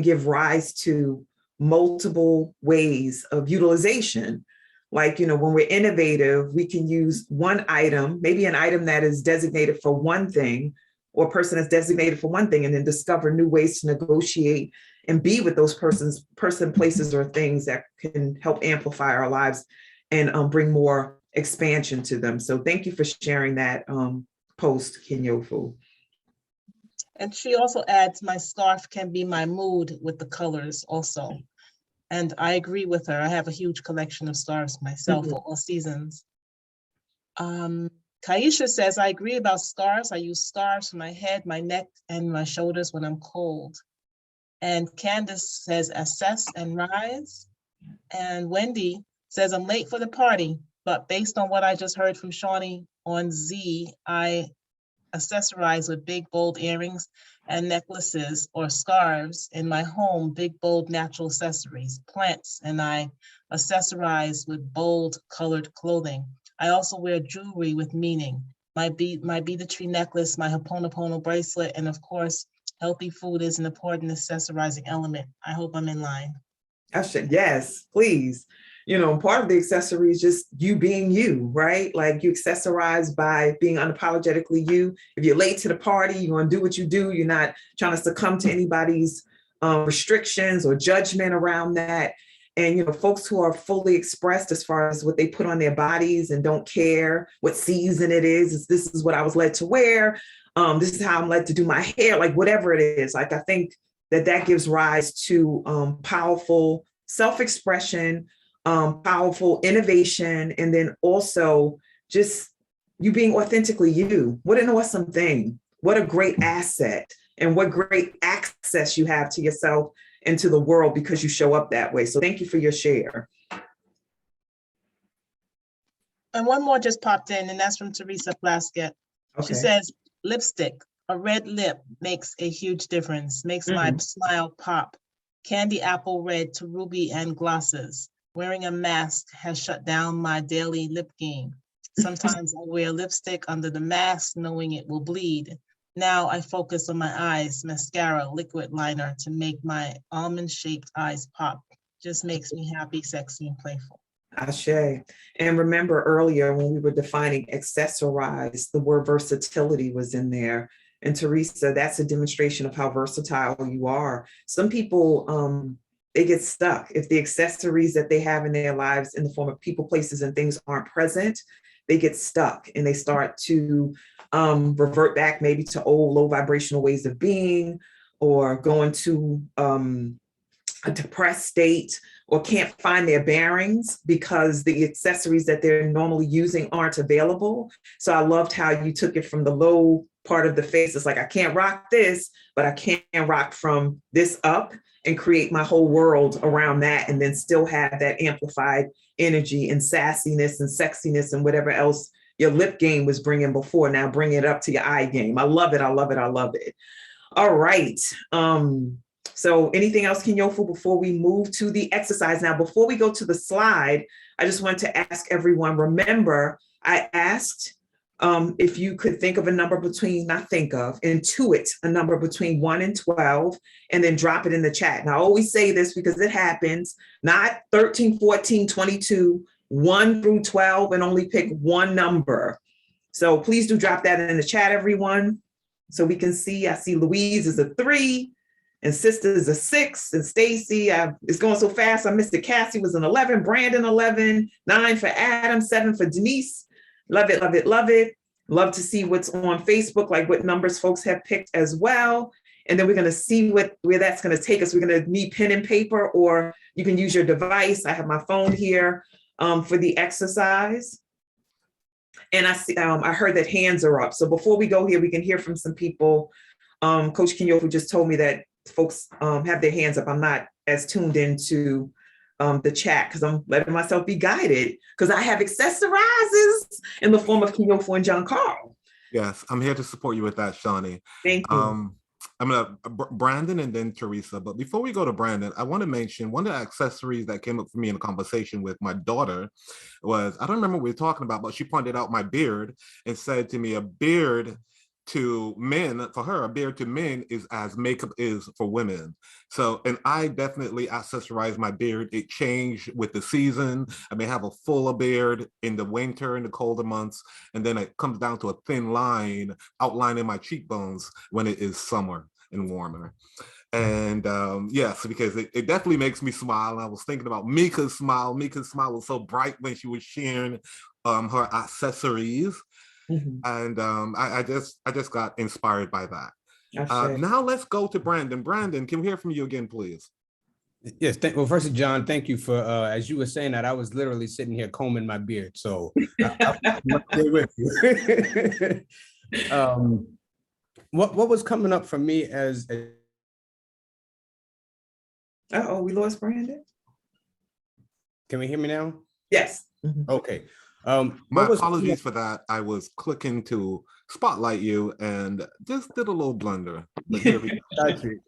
give rise to multiple ways of utilization. Like, when we're innovative, we can use one item, maybe an item that is designated for one thing, or a person is designated for one thing, and then discover new ways to negotiate and be with those places, or things that can help amplify our lives and bring more expansion to them. So thank you for sharing that post, Kenyofu. And she also adds, my scarf can be my mood with the colors also. And I agree with her. I have a huge collection of scarves myself for all seasons. Kaisha says, I agree about scarves. I use scarves for my head, my neck, and my shoulders when I'm cold. And Candace says, assess and rise. And Wendy says, I'm late for the party, but based on what I just heard from Shawnee on Z, I accessorize with big, bold earrings and necklaces or scarves. In my home, big, bold, natural accessories, plants, and I accessorize with bold, colored clothing. I also wear jewelry with meaning. My beaded tree necklace, my Ho'oponopono bracelet, and of course, healthy food is an important accessorizing element. I hope I'm in line. Yes, please. Part of the accessory is just you being you, right? Like, you accessorize by being unapologetically you. If you're late to the party, you're going to do what you do. You're not trying to succumb to anybody's restrictions or judgment around that. And, folks who are fully expressed as far as what they put on their bodies and don't care what season it is, this is what I was led to wear. This is how I'm led to do my hair, like whatever it is. Like, I think that gives rise to powerful self-expression, powerful innovation, and then also just you being authentically you. What an awesome thing. What a great asset, and what great access you have to yourself and to the world because you show up that way. So thank you for your share. And one more just popped in, and that's from Teresa Plaskett. Okay. She says, lipstick, a red lip makes a huge difference, makes my smile pop. Candy apple red to ruby and glosses. Wearing a mask has shut down my daily lip game. Sometimes I wear lipstick under the mask, knowing it will bleed. Now I focus on my eyes, mascara, liquid liner to make my almond-shaped eyes pop. Just makes me happy, sexy, and playful. Ashe. And remember earlier when we were defining accessorize, the word versatility was in there. And Teresa, that's a demonstration of how versatile you are. Some people, they get stuck. If the accessories that they have in their lives in the form of people, places, and things aren't present, they get stuck and they start to revert back maybe to old low vibrational ways of being, or go into a depressed state, or can't find their bearings because the accessories that they're normally using aren't available. So I loved how you took it from the low part of the face. It's like, I can't rock this, but I can rock from this up and create my whole world around that, and then still have that amplified energy and sassiness and sexiness and whatever else your lip game was bringing before. Now bring it up to your eye game. I love it. I love it. I love it. All right. So anything else, Kinyofu, before we move to the exercise? Now, before we go to the slide, I just want to ask everyone, remember, I asked if you could think of a number between, not think of, intuit a number between 1 and 12, and then drop it in the chat. And I always say this because it happens, not 13, 14, 22, 1 through 12, and only pick one number. So please do drop that in the chat, everyone, so we can see. I see Louise is a 3. And Sister is a 6, and Stacy, it's going so fast. I missed it. Cassie was an 11, Brandon 11, 9 for Adam, 7 for Denise. Love it, love it, love it. Love to see what's on Facebook, like what numbers folks have picked as well. And then we're going to see where that's going to take us. We're going to need pen and paper, or you can use your device. I have my phone here for the exercise. And I see, I heard that hands are up. So before we go here, we can hear from some people. Coach Kinyofu just told me that folks have their hands up. I'm not as tuned into the chat because I'm letting myself be guided, because I have accessorizes in the form of Kinyofu and John Carl. Yes, I'm here to support you with that, Shawnee. Thank you. I'm gonna Brandon and then Teresa. But before we go to Brandon, I want to mention one of the accessories that came up for me in a conversation with my daughter was, I don't remember what we were talking about, but she pointed out my beard and said to me, a beard to men, for her, a beard to men is as makeup is for women. So, and I definitely accessorize my beard. It changed with the season. I may have a fuller beard in the winter, in the colder months, and then it comes down to a thin line outlining my cheekbones when it is summer and warmer. And yes, because it definitely makes me smile. And I was thinking about Mika's smile. Mika's smile was so bright when she was sharing her accessories. Mhm. And I just got inspired by that. Ashe. Now let's go to Brandon. Brandon, can we hear from you again, please? Yes. Well, first, John, thank you for, as you were saying that, I was literally sitting here combing my beard. So I'm right there with you. What was coming up for me as Uh-oh, we lost Brandon? can we hear me now? Yes. Mhm. Okay. My apologies for that. I was clicking to spotlight you and just did a little blunder. But here we go. Got you.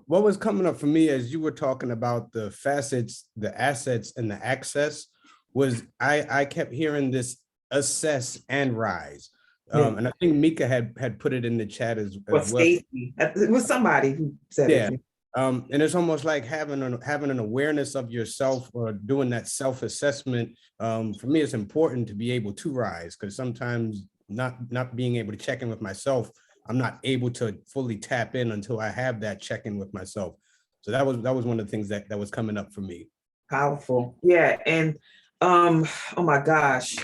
What was coming up for me as you were talking about the facets, the assets, and the access was I kept hearing this assess and rise. And I think Mika had put it in the chat as well. Stacy. It was somebody who said it. And it's almost like having an awareness of yourself, or doing that self-assessment. For me, it's important to be able to rise, because sometimes not being able to check in with myself, I'm not able to fully tap in until I have that check-in with myself. So that was one of the things that was coming up for me. Powerful. Yeah. And oh my gosh,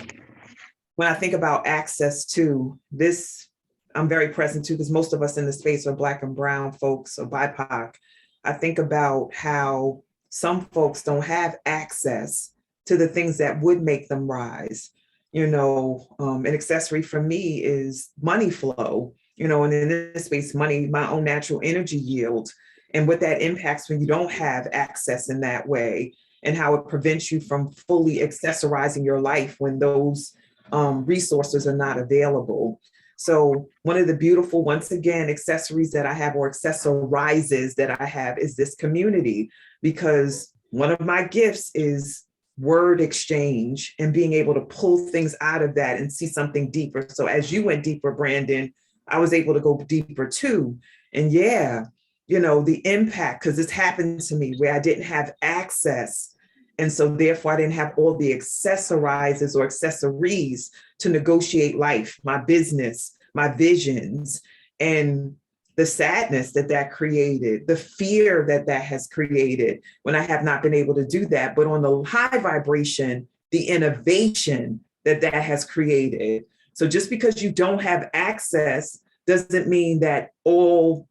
when I think about access to this, I'm very present to, because most of us in the space are Black and brown folks or BIPOC. I think about how some folks don't have access to the things that would make them rise. You know, an accessory for me is money flow, you know, and in this space, money, my own natural energy yield, and what that impacts when you don't have access in that way, and how it prevents you from fully accessorizing your life when those resources are not available. So one of the beautiful, once again, accessories that I have, or accessorizes that I have, is this community, because one of my gifts is word exchange and being able to pull things out of that and see something deeper. So as you went deeper, Brandon, I was able to go deeper too. And yeah, the impact, because it's happened to me where I didn't have access. And so therefore I didn't have all the accessorizes or accessories to negotiate life, my business, my visions, and the sadness that that created, the fear that that has created when I have not been able to do that. But on the high vibration, the innovation that that has created. So just because you don't have access doesn't mean that all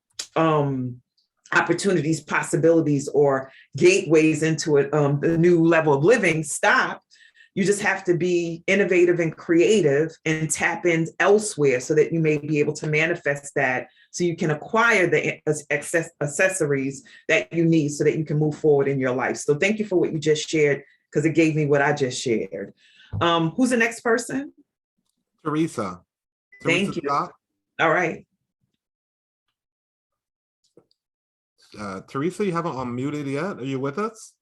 opportunities, possibilities, or gateways into a new level of living stop. You just have to be innovative and creative and tap in elsewhere so that you may be able to manifest that so you can acquire the accessories that you need so that you can move forward in your life. So thank you for what you just shared, because it gave me what I just shared. Who's the next person? Teresa. Thank you. Scott. All right. Teresa, you haven't unmuted yet. Are you with us?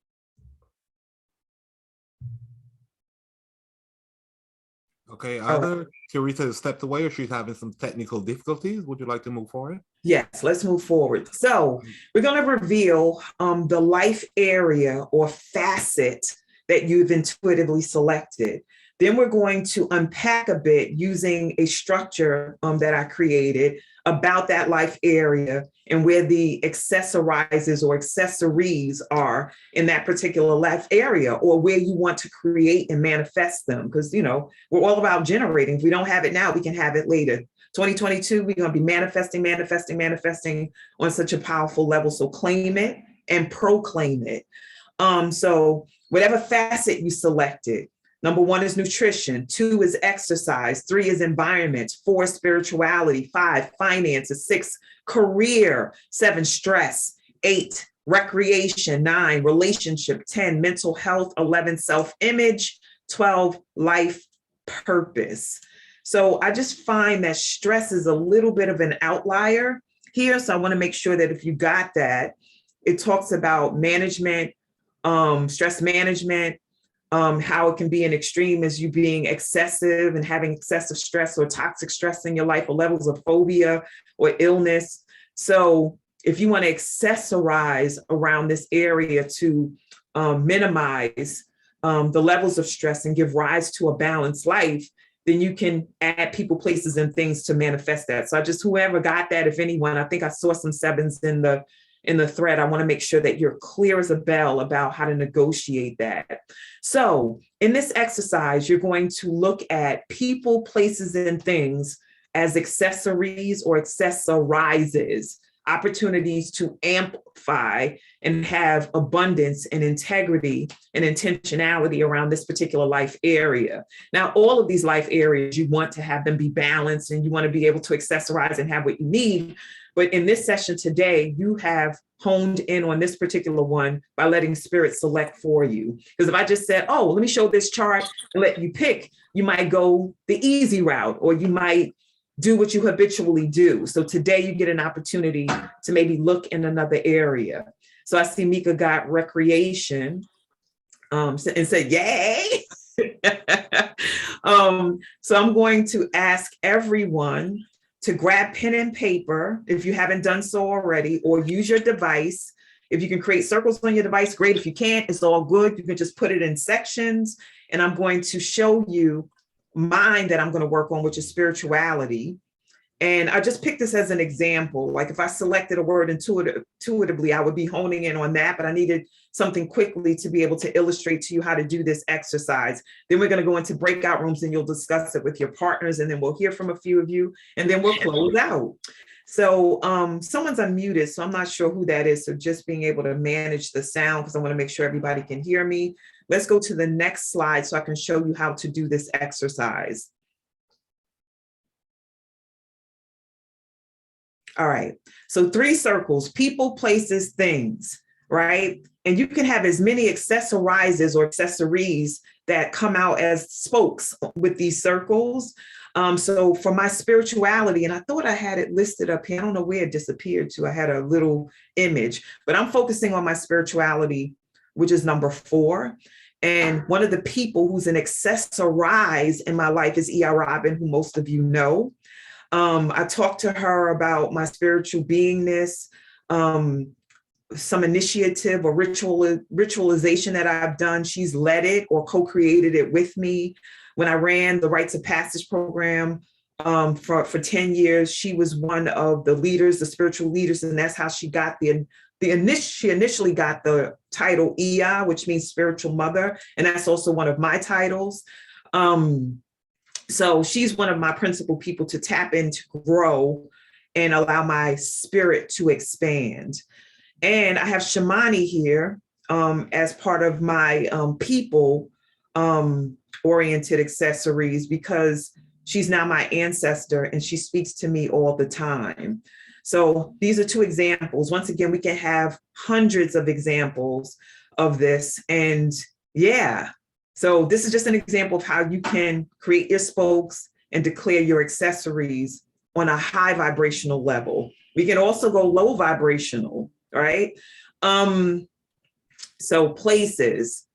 Okay, either Teresa has stepped away or she's having some technical difficulties. Would you like to move forward? Yes, let's move forward. So we're going to reveal the life area or facet that you've intuitively selected. Then we're going to unpack a bit using a structure that I created about that life area and where the accessorizes or accessories are in that particular life area, or where you want to create and manifest them. Because, we're all about generating. If we don't have it now, we can have it later. 2022, we're going to be manifesting on such a powerful level. So claim it and proclaim it. So whatever facet you selected, number 1 is nutrition, 2 is exercise, 3 is environment, 4 spirituality, 5 finances, 6 career, 7 stress, 8 recreation, 9 relationship, 10 mental health, 11 self-image, 12 life purpose. So I just find that stress is a little bit of an outlier here. So I want to make sure that if you got that, it talks about management, stress management, how it can be an extreme as you being excessive and having excessive stress or toxic stress in your life, or levels of phobia or illness. So if you want to accessorize around this area to minimize the levels of stress and give rise to a balanced life, then you can add people, places, and things to manifest that. So I just, whoever got that, if anyone, I think I saw some 7s in the thread. I want to make sure that you're clear as a bell about how to negotiate that. So in this exercise, you're going to look at people, places, and things as accessories or accessorizes, opportunities to amplify and have abundance and integrity and intentionality around this particular life area. Now, all of these life areas, you want to have them be balanced and you want to be able to accessorize and have what you need. But in this session today, you have honed in on this particular one by letting spirit select for you. Because if I just said, oh, let me show this chart and let you pick, you might go the easy route, or you might do what you habitually do. So today you get an opportunity to maybe look in another area. So I see Mika got recreation and said, yay. So I'm going to ask everyone to grab pen and paper if you haven't done so already, or use your device. If you can create circles on your device, great. If you can't, it's all good. You can just put it in sections. And I'm going to show you mine that I'm going to work on, which is spirituality. And I just picked this as an example. Like if I selected a word intuitively, I would be honing in on that, but I needed something quickly to be able to illustrate to you how to do this exercise. Then we're going to go into breakout rooms and you'll discuss it with your partners, and then we'll hear from a few of you, and then we'll close out. So someone's unmuted, so I'm not sure who that is. So just being able to manage the sound, because I want to make sure everybody can hear me. Let's go to the next slide so I can show you how to do this exercise. All right, so 3 circles: people, places, things, right? And you can have as many accessorizes or accessories that come out as spokes with these circles. So for my spirituality, and I thought I had it listed up here, I don't know where it disappeared to. I had a little image, but I'm focusing on my spirituality, which is number 4. And one of the people who's an accessorize in my life is E.R. Robin, who most of you know. I talked to her about my spiritual beingness, some initiative or ritualization that I've done. She's led it or co-created it with me. When I ran the Rites of Passage program for 10 years, she was one of the leaders, the spiritual leaders, and that's how she got she initially got the title Iya, which means spiritual mother, and that's also one of my titles. So she's one of my principal people to tap in, to grow and allow my spirit to expand. And I have Shamani here as part of my people oriented accessories, because she's now my ancestor and she speaks to me all the time. So these are two examples. Once again, we can have hundreds of examples of this. And yeah, so this is just an example of how you can create your spokes and declare your accessories on a high vibrational level. We can also go low vibrational, right? So places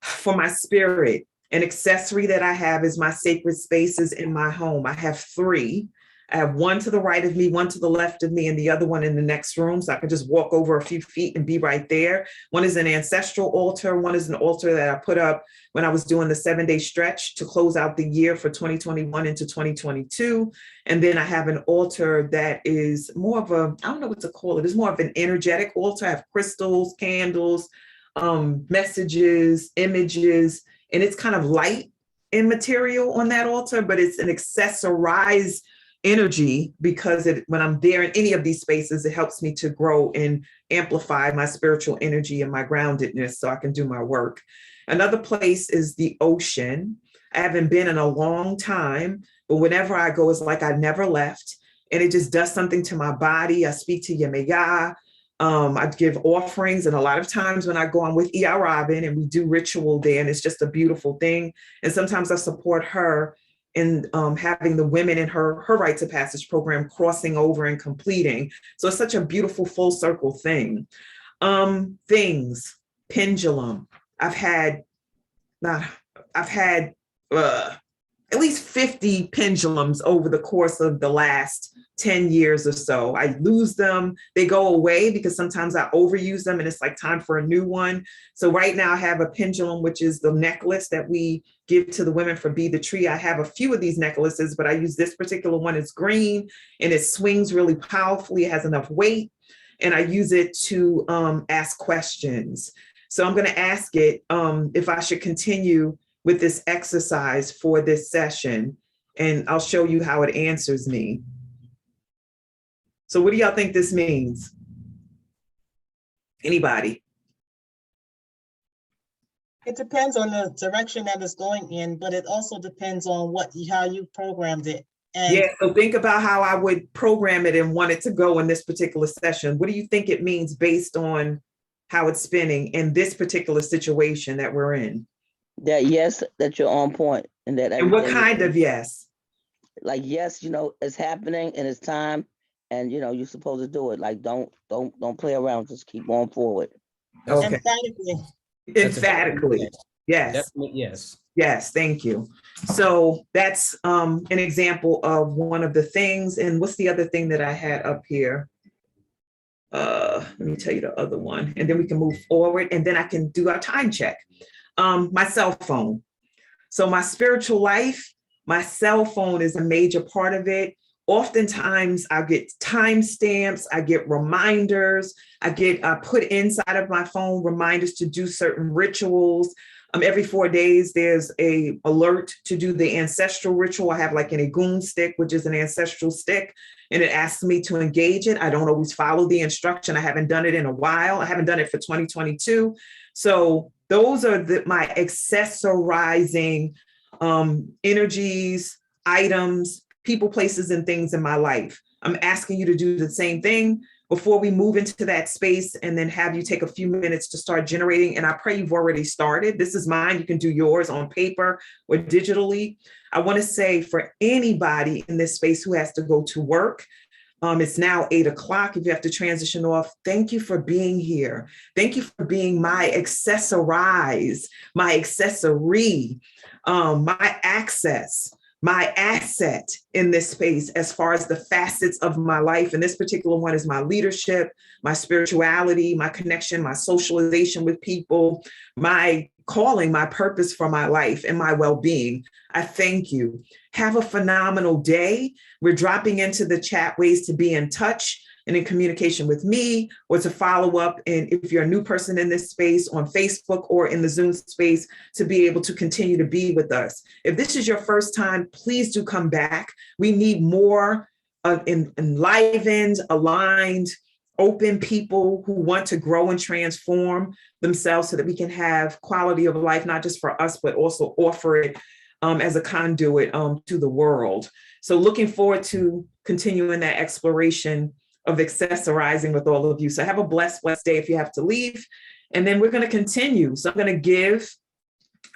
for my spirit, an accessory that I have is my sacred spaces in my home. I have 3. I have one to the right of me, one to the left of me, and the other one in the next room. So I can just walk over a few feet and be right there. One is an ancestral altar. One is an altar that I put up when I was doing the 7-day stretch to close out the year for 2021 into 2022. And then I have an altar that is more of a, I don't know what to call it. It's more of an energetic altar. I have crystals, candles, messages, images, and it's kind of light in material on that altar, but it's an accessorized energy, because when I'm there in any of these spaces, it helps me to grow and amplify my spiritual energy and my groundedness so I can do my work. Another place is the ocean. I haven't been in a long time, but whenever I go, it's like I never left, and it just does something to my body. I speak to Yemaya. I give offerings, and a lot of times when I go, I'm with E.I. Robin and we do ritual there, and it's just a beautiful thing. And sometimes I support her in having the women in her Rites of Passage program crossing over and completing. So it's such a beautiful full circle thing. Things, pendulum. I've had at least 50 pendulums over the course of the last 10 years or so. I lose them, they go away because sometimes I overuse them and it's like time for a new one. So right now I have a pendulum, which is the necklace that we give to the women for Be the Tree. I have a few of these necklaces, but I use this particular one. It's green and it swings really powerfully. It has enough weight, and I use it to ask questions. So I'm going to ask it if I should continue with this exercise for this session, and I'll show you how it answers me. So what do y'all think this means? Anybody? It depends on the direction that it's going in, but it also depends on how you programmed it. And yeah, so think about how I would program it and want it to go in this particular session. What do you think it means based on how it's spinning in this particular situation that we're in? That yes, that you're on point, and that. And what kind of yes? Like yes, it's happening and it's time, and you're supposed to do it. Like don't play around. Just keep going forward. Okay. Emphatically. Yes. Definitely yes. Yes, thank you. So that's an example of one of the things. And what's the other thing that I had up here? Let me tell you the other one, and then we can move forward, and then I can do our time check. My cell phone. So my spiritual life, my cell phone is a major part of it. Oftentimes I get timestamps, I get reminders, I put inside of my phone reminders to do certain rituals. Every 4 days, there's a alert to do the ancestral ritual. I have like an Egun stick, which is an ancestral stick, and it asks me to engage it. I don't always follow the instruction. I haven't done it in a while. I haven't done it for 2022. So those are my accessorizing energies, items, people, places, and things in my life. I'm asking you to do the same thing before we move into that space, and then have you take a few minutes to start generating. And I pray you've already started. This is mine. You can do yours on paper or digitally. I want to say for anybody in this space who has to go to work, it's now 8 o'clock. If you have to transition off, thank you for being here. Thank you for being my accessorize, my accessory, my access. my asset in this space as far as the facets of my life. And this particular one is my leadership, my spirituality, my connection, my socialization with people, my calling, my purpose for my life, and my well-being. I thank you. Have a phenomenal day. We're dropping into the chat ways to be in touch and in communication with me, or to follow up. And if you're a new person in this space on Facebook or in the Zoom space, to be able to continue to be with us. If this is your first time, please do come back. We need more enlivened, aligned, open people who want to grow and transform themselves so that we can have quality of life, not just for us, but also offer it as a conduit to the world. So looking forward to continuing that exploration of accessorizing with all of you. So have a blessed day if you have to leave. And then we're going to continue. So I'm going to give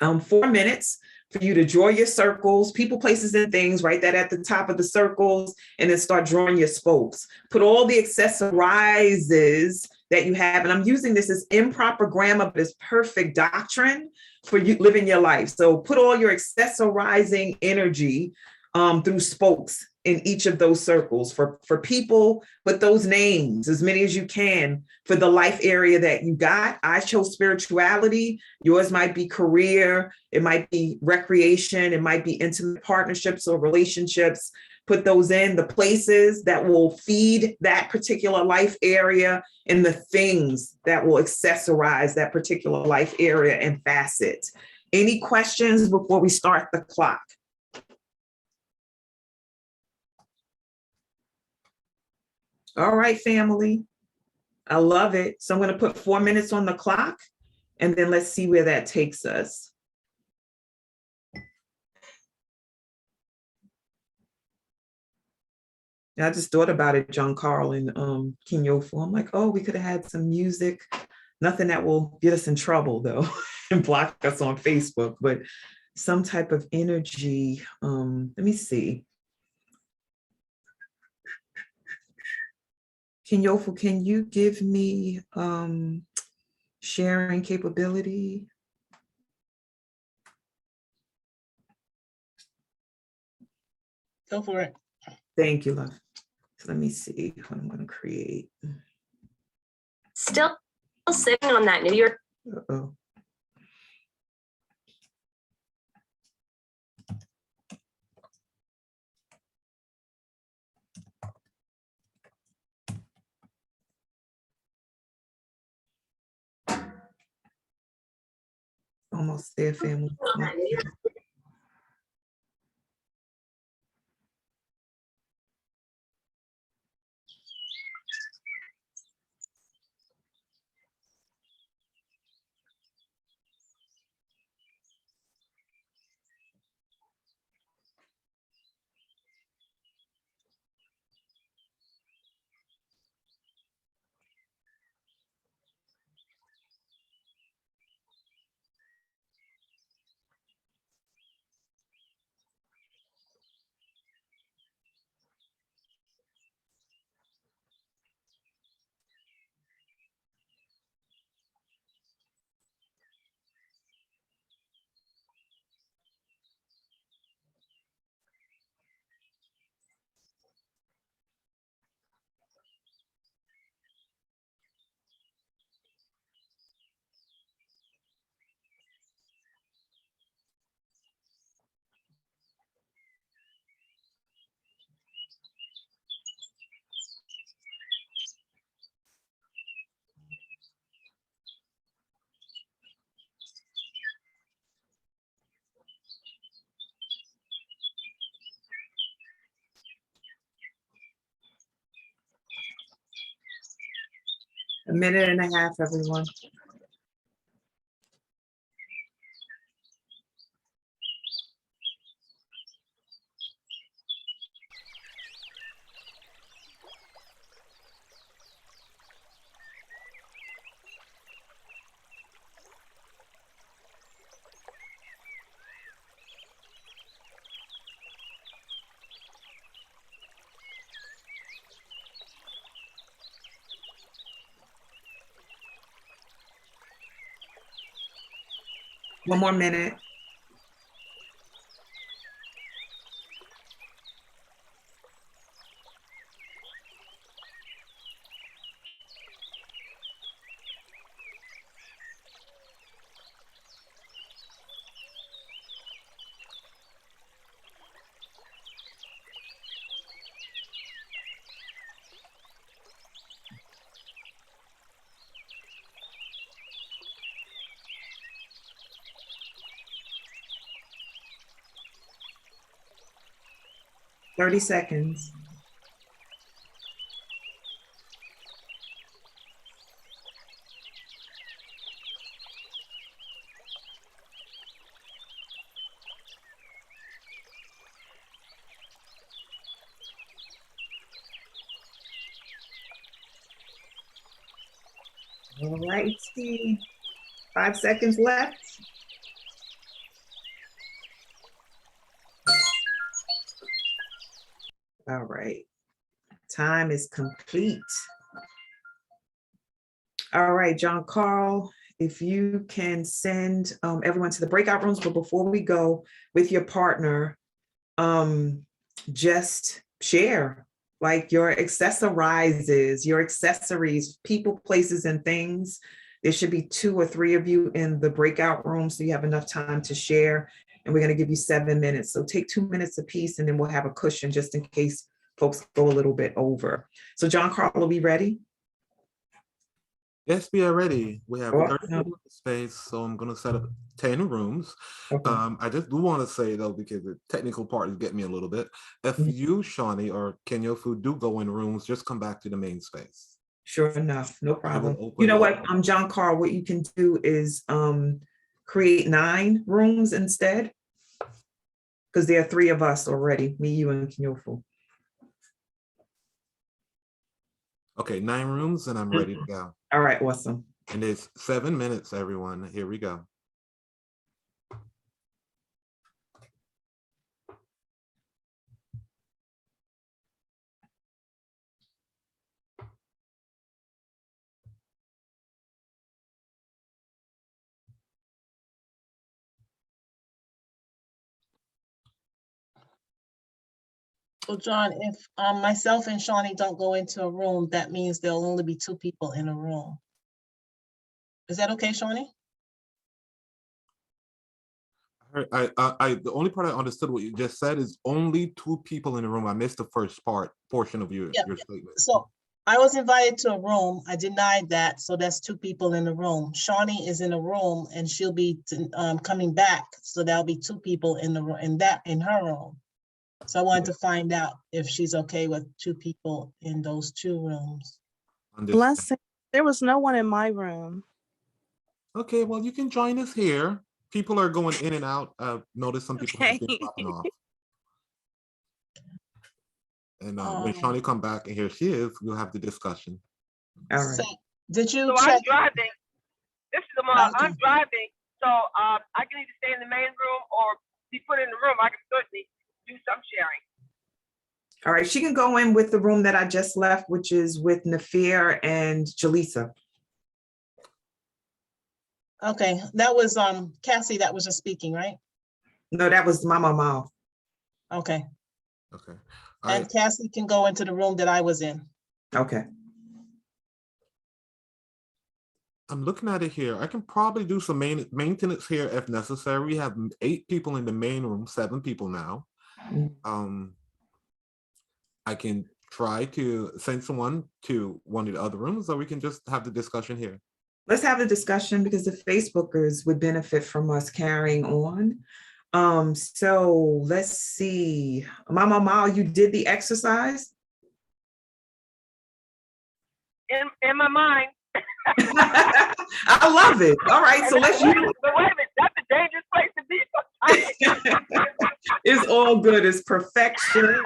4 minutes for you to draw your circles, people, places, and things, write that at the top of the circles, and then start drawing your spokes. Put all the accessorizes that you have. And I'm using this as improper grammar, but it's perfect doctrine for you living your life. So put all your accessorizing energy through spokes in each of those circles. For people, put those names, as many as you can, for the life area that you got. I chose spirituality. Yours might be career. It might be recreation. It might be intimate partnerships or relationships. Put those in. The places that will feed that particular life area, and the things that will accessorize that particular life area and facet. Any questions before we start the clock? All right, family. I love it. So I'm going to put 4 minutes on the clock, and then let's see where that takes us. I just thought about it, John Carl and King Yofu. I'm like, oh, we could have had some music. Nothing that will get us in trouble, though, and block us on Facebook, but some type of energy. Let me see. King Yofu, can you give me sharing capability? Go for it. Thank you, love. So let me see what I'm going to create. Still sitting on that New York. Uh-oh. Almost there, family. A minute and a half, everyone. One more minute. 30 seconds. All righty. 5 seconds left. All right. Time is complete. All right, John Carl, if you can send everyone to the breakout rooms, but before we go with your partner, just share like your accessorizes, your accessories, people, places, and things. There should be 2 or 3 of you in the breakout room, so you have enough time to share. And we're going to give you 7 minutes. So take 2 minutes apiece, and then we'll have a cushion just in case folks go a little bit over. So John Carl, are we ready? Yes, we are ready. We have Oh, 30 no. space, so I'm going to set up 10 rooms. Okay. I just do want to say, though, because the technical part is getting me a little bit, if you, Shawnee, or Kenyofu do go in rooms, just come back to the main space. Sure enough, no problem. open You know it what, up. John Carl, what you can do is create 9 rooms instead, because there are 3 of us already, me, you, and Kinyofu. Okay, 9 rooms, and I'm ready to go. All right, awesome. And it's 7 minutes, everyone. Here we go. So John, if myself and Shawnee don't go into a room, that means there'll only be 2 people in a room. Is that okay, Shawnee? The only part I understood what you just said is only 2 people in the room. I missed the first portion of your statement. So I was invited to a room. I denied that. So that's 2 people in the room. Shawnee is in a room and she'll be coming back. So there'll be 2 people in the room in her room. So I wanted to find out if she's okay with 2 people in those 2 rooms. Blessing. There was no one in my room. Okay, well, you can join us here. People are going in and out. Notice some people have been dropping off. And when Shawnee come back, and here she is, we'll have the discussion. All right. So, did you so check? I'm driving. This is Amar. I'm driving. So I can either stay in the main room or be put in the room. I can certainly do some sharing. All right, she can go in with the room that I just left, which is with Nafir and Jaleesa. Okay, that was Cassie that was just speaking, right? No, that was Mama Mao. Okay. Okay. And Cassie can go into the room that I was in. Okay. I'm looking at it here. I can probably do some maintenance here if necessary. We have 8 people in the main room, 7 people now. I can try to send someone to one of the other rooms, or we can just have the discussion here. Let's have the discussion because the Facebookers would benefit from us carrying on. So let's see. Mama Mao, you did the exercise? In my mind. I love it. All right, so let's use it. But wait a minute, that's a dangerous place to be. It's all good. It's perfection.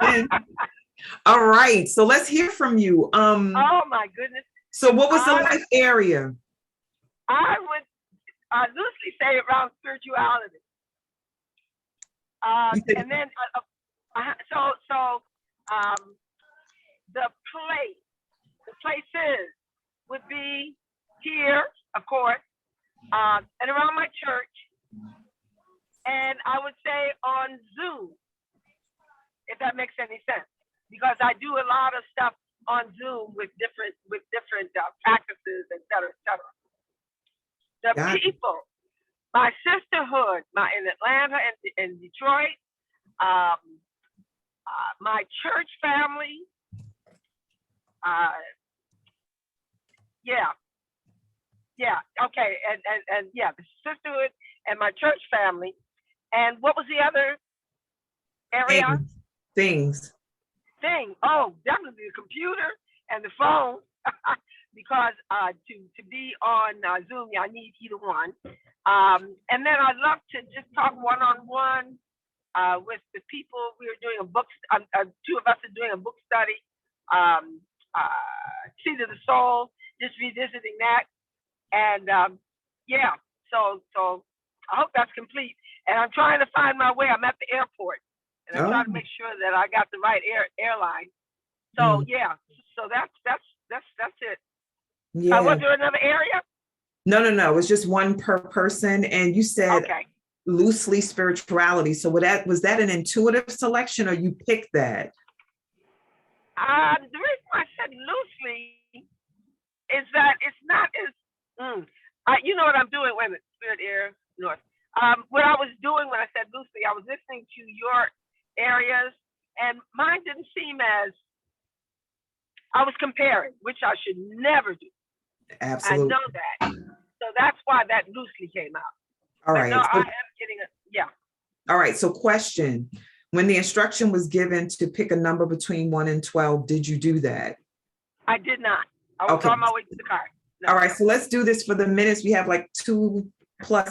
All right, so let's hear from you. Oh my goodness. So what was the life area? I would loosely say around spirituality. And then, the places would be here, of course, and around my church. And I would say on Zoom, if that makes any sense, because I do a lot of stuff on Zoom with different practices, et cetera, et cetera. The people, my sisterhood, in Atlanta and in Detroit, my church family, okay, and the sisterhood and my church family, and what was the other area? Things. thing? Oh, definitely the computer and the phone, because to be on Zoom, I need either one. And then I'd love to just talk one-on-one with the people. We are doing a book. Two of us are doing a book study. Seed of the Soul. Just revisiting that, and yeah. So I hope that's complete. And I'm trying to find my way. I'm at the airport, and I'm trying to make sure that I got the right airline. So yeah. So that's it. Yeah. Was there another area? No. It's just one per person. And you said Okay. loosely spirituality. So was that an intuitive selection, or you picked that? The reason I said loosely is that it's not as, you know what I'm doing? Wait a minute, Spirit Air North. What I was doing when I said loosely, I was listening to your areas, and mine didn't seem as, I was comparing, which I should never do. Absolutely. I know that. So that's why that loosely came out. All But right. no, I am getting it. Yeah. All right. So question, when the instruction was given to pick a number between 1 and 12, did you do that? I did not. I was on my way to the car. No. All right. So let's do this for the minutes. We have like 2+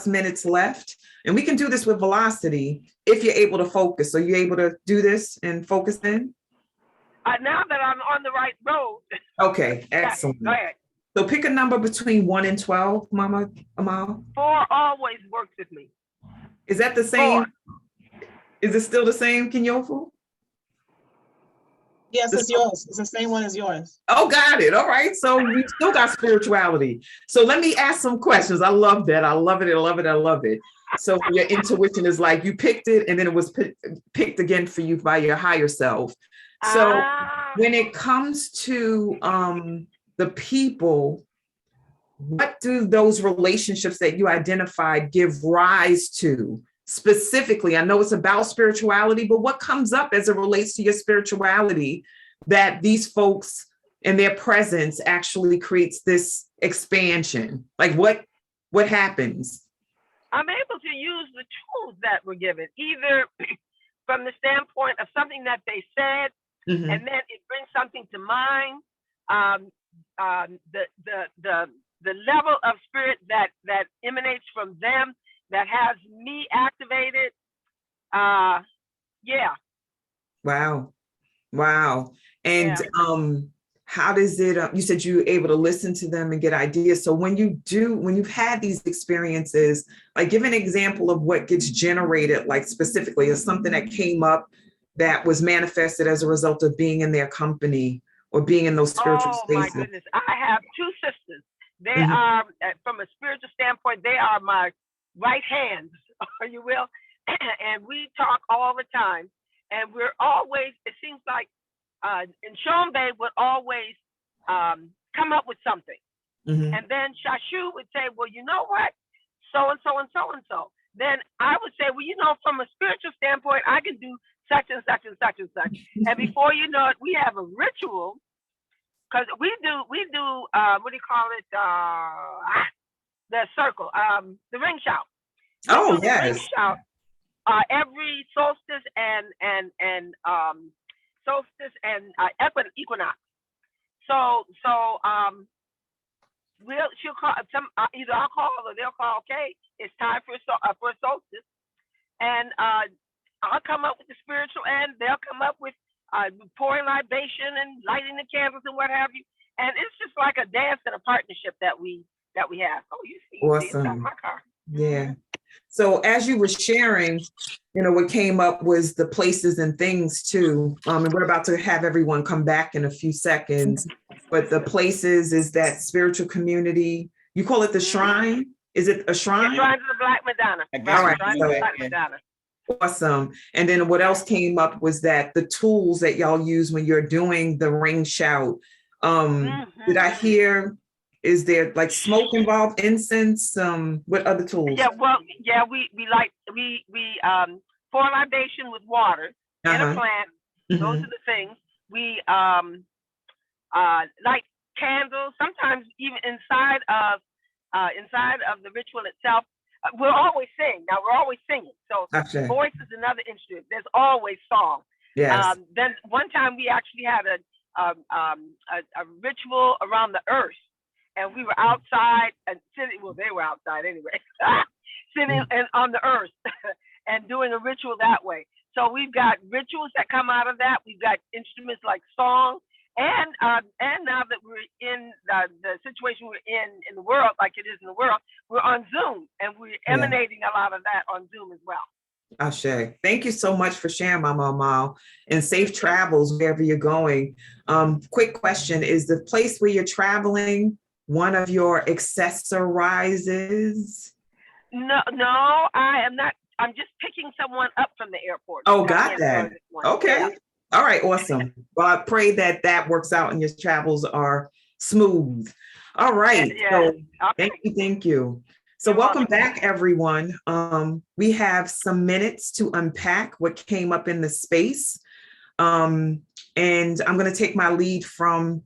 minutes left, and we can do this with velocity if you're able to focus. So you're able to do this and focus in? Now that I'm on the right road. Okay. Excellent. Go ahead. So pick a number between 1 and 12, Mama Amal. 4 always works with me. Is that the same? 4. Is it still the same, Kinyofu? Yes, it's yours. It's the same one as yours. Oh, got it. All right. So we still got spirituality. So let me ask some questions. I love that. I love it. I love it. I love it. So your intuition is like you picked it, and then it was picked again for you by your higher self. So when it comes to the people, what do those relationships that you identified give rise to? Specifically, I know it's about spirituality, but what comes up as it relates to your spirituality that these folks and their presence actually creates this expansion? Like what happens? I'm able to use the tools that were given, either from the standpoint of something that they said, and then it brings something to mind. The level of spirit that emanates from them that has me activated. Yeah. Wow. And how does it, you said you were able to listen to them and get ideas. So when you've had these experiences, like give an example of what gets generated, like specifically as something that came up that was manifested as a result of being in their company or being in those spiritual spaces. Oh my goodness. I have 2 sisters. They are, from a spiritual standpoint, they are my right hands, or you will. And we talk all the time. And we're always, it seems like, and Shombe would always come up with something. And then Shashu would say, well, you know what? So and so and so and so. Then I would say, well, you know, from a spiritual standpoint, I can do such and such and such and such. And before you know it, we have a ritual, because we do what do you call it? The circle, the ring shout. Oh, yes. Ring shout every solstice and equinox. So she'll call either I'll call or they'll call. Okay, it's time for a solstice, and I'll come up with the spiritual end. They'll come up with pouring libation and lighting the candles and what have you. And it's just like a dance and a partnership that we have. Oh, you see inside my car. Yeah. So as you were sharing, you know, what came up was the places and things too. And we're about to have everyone come back in a few seconds. But the places is that spiritual community. You call it the shrine? Is it a shrine? The Shrine of the Black Madonna. All right. Shrine of the Black Madonna. Awesome. And then what else came up was that the tools that y'all use when you're doing the ring shout. Did I hear? Is there like smoke involved, incense? What other tools? Yeah, well, yeah, we pour libation with water in a plant. Those are the things. We light candles. Sometimes even inside of the ritual itself. We'll always sing. Now we're always singing. So voice is another instrument. There's always song. Yes. Then one time we actually had a ritual around the earth, and we were outside and sitting. Well, they were outside anyway, sitting and on the earth and doing a ritual that way. So we've got rituals that come out of that. We've got instruments like song, and now that we're in the situation we're in the world, like it is in the world, we're on Zoom, and we're emanating a lot of that on Zoom as well. Ashe. Thank you so much for sharing, Mama Amal, and safe travels wherever you're going. Quick question, is the place where you're traveling one of your accessorizes? No, I am not. I'm just picking someone up from the airport. Oh, got that. Okay. Yeah. All right, awesome. Well, I pray that that works out and your travels are smooth. All right. Yeah. So thank you. So welcome back, everyone. We have some minutes to unpack what came up in the space. And I'm going to take my lead from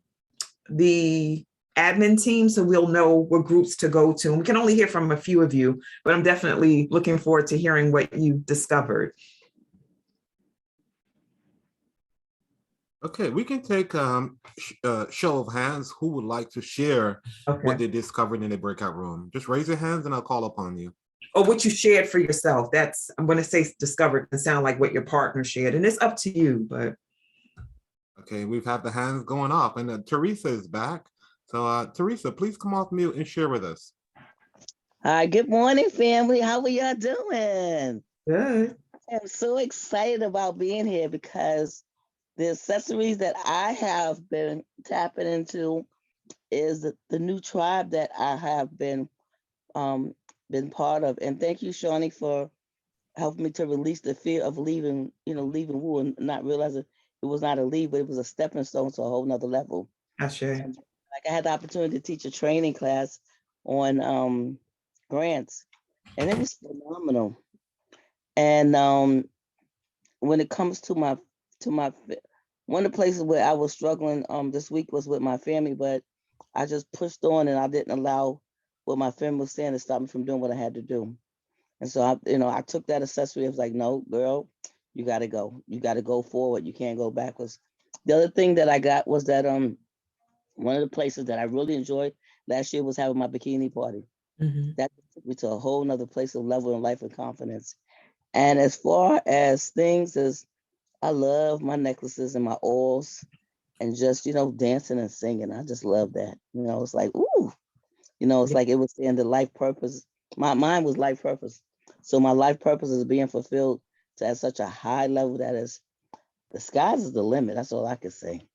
the admin team so we'll know what groups to go to. And we can only hear from a few of you, but I'm definitely looking forward to hearing what you discovered. Okay, we can take show of hands who would like to share what they discovered in the breakout room. Just raise your hands and I'll call upon you. Or what you shared for yourself. That's, I'm going to say discovered and sound like what your partner shared. And it's up to you, but. Okay, we've had the hands going off and Teresa is back. So Teresa, please come off mute and share with us. Hi, good morning, family. How are y'all doing? Good. I'm so excited about being here because the accessories that I have been tapping into is the new tribe that I have been part of. And thank you, Shawnee, for helping me to release the fear of leaving Woo and not realizing it was not a leave, but it was a stepping stone to a whole nother level. Like I had the opportunity to teach a training class on grants, and it was phenomenal. And when it comes to my one of the places where I was struggling this week was with my family, but I just pushed on and I didn't allow what my family was saying to stop me from doing what I had to do. And so I took that accessory. I was like, no, girl, you got to go. You got to go forward. You can't go backwards. The other thing that I got was that one of the places that I really enjoyed last year was having my bikini party. That took me to a whole nother place of level in life and confidence. And as far as things as I love my necklaces and my oils and just, dancing and singing. I just love that. It's like, ooh, it's like it was saying the life purpose. My mind was life purpose. So my life purpose is being fulfilled to at such a high level that is the sky's is the limit. That's all I can say.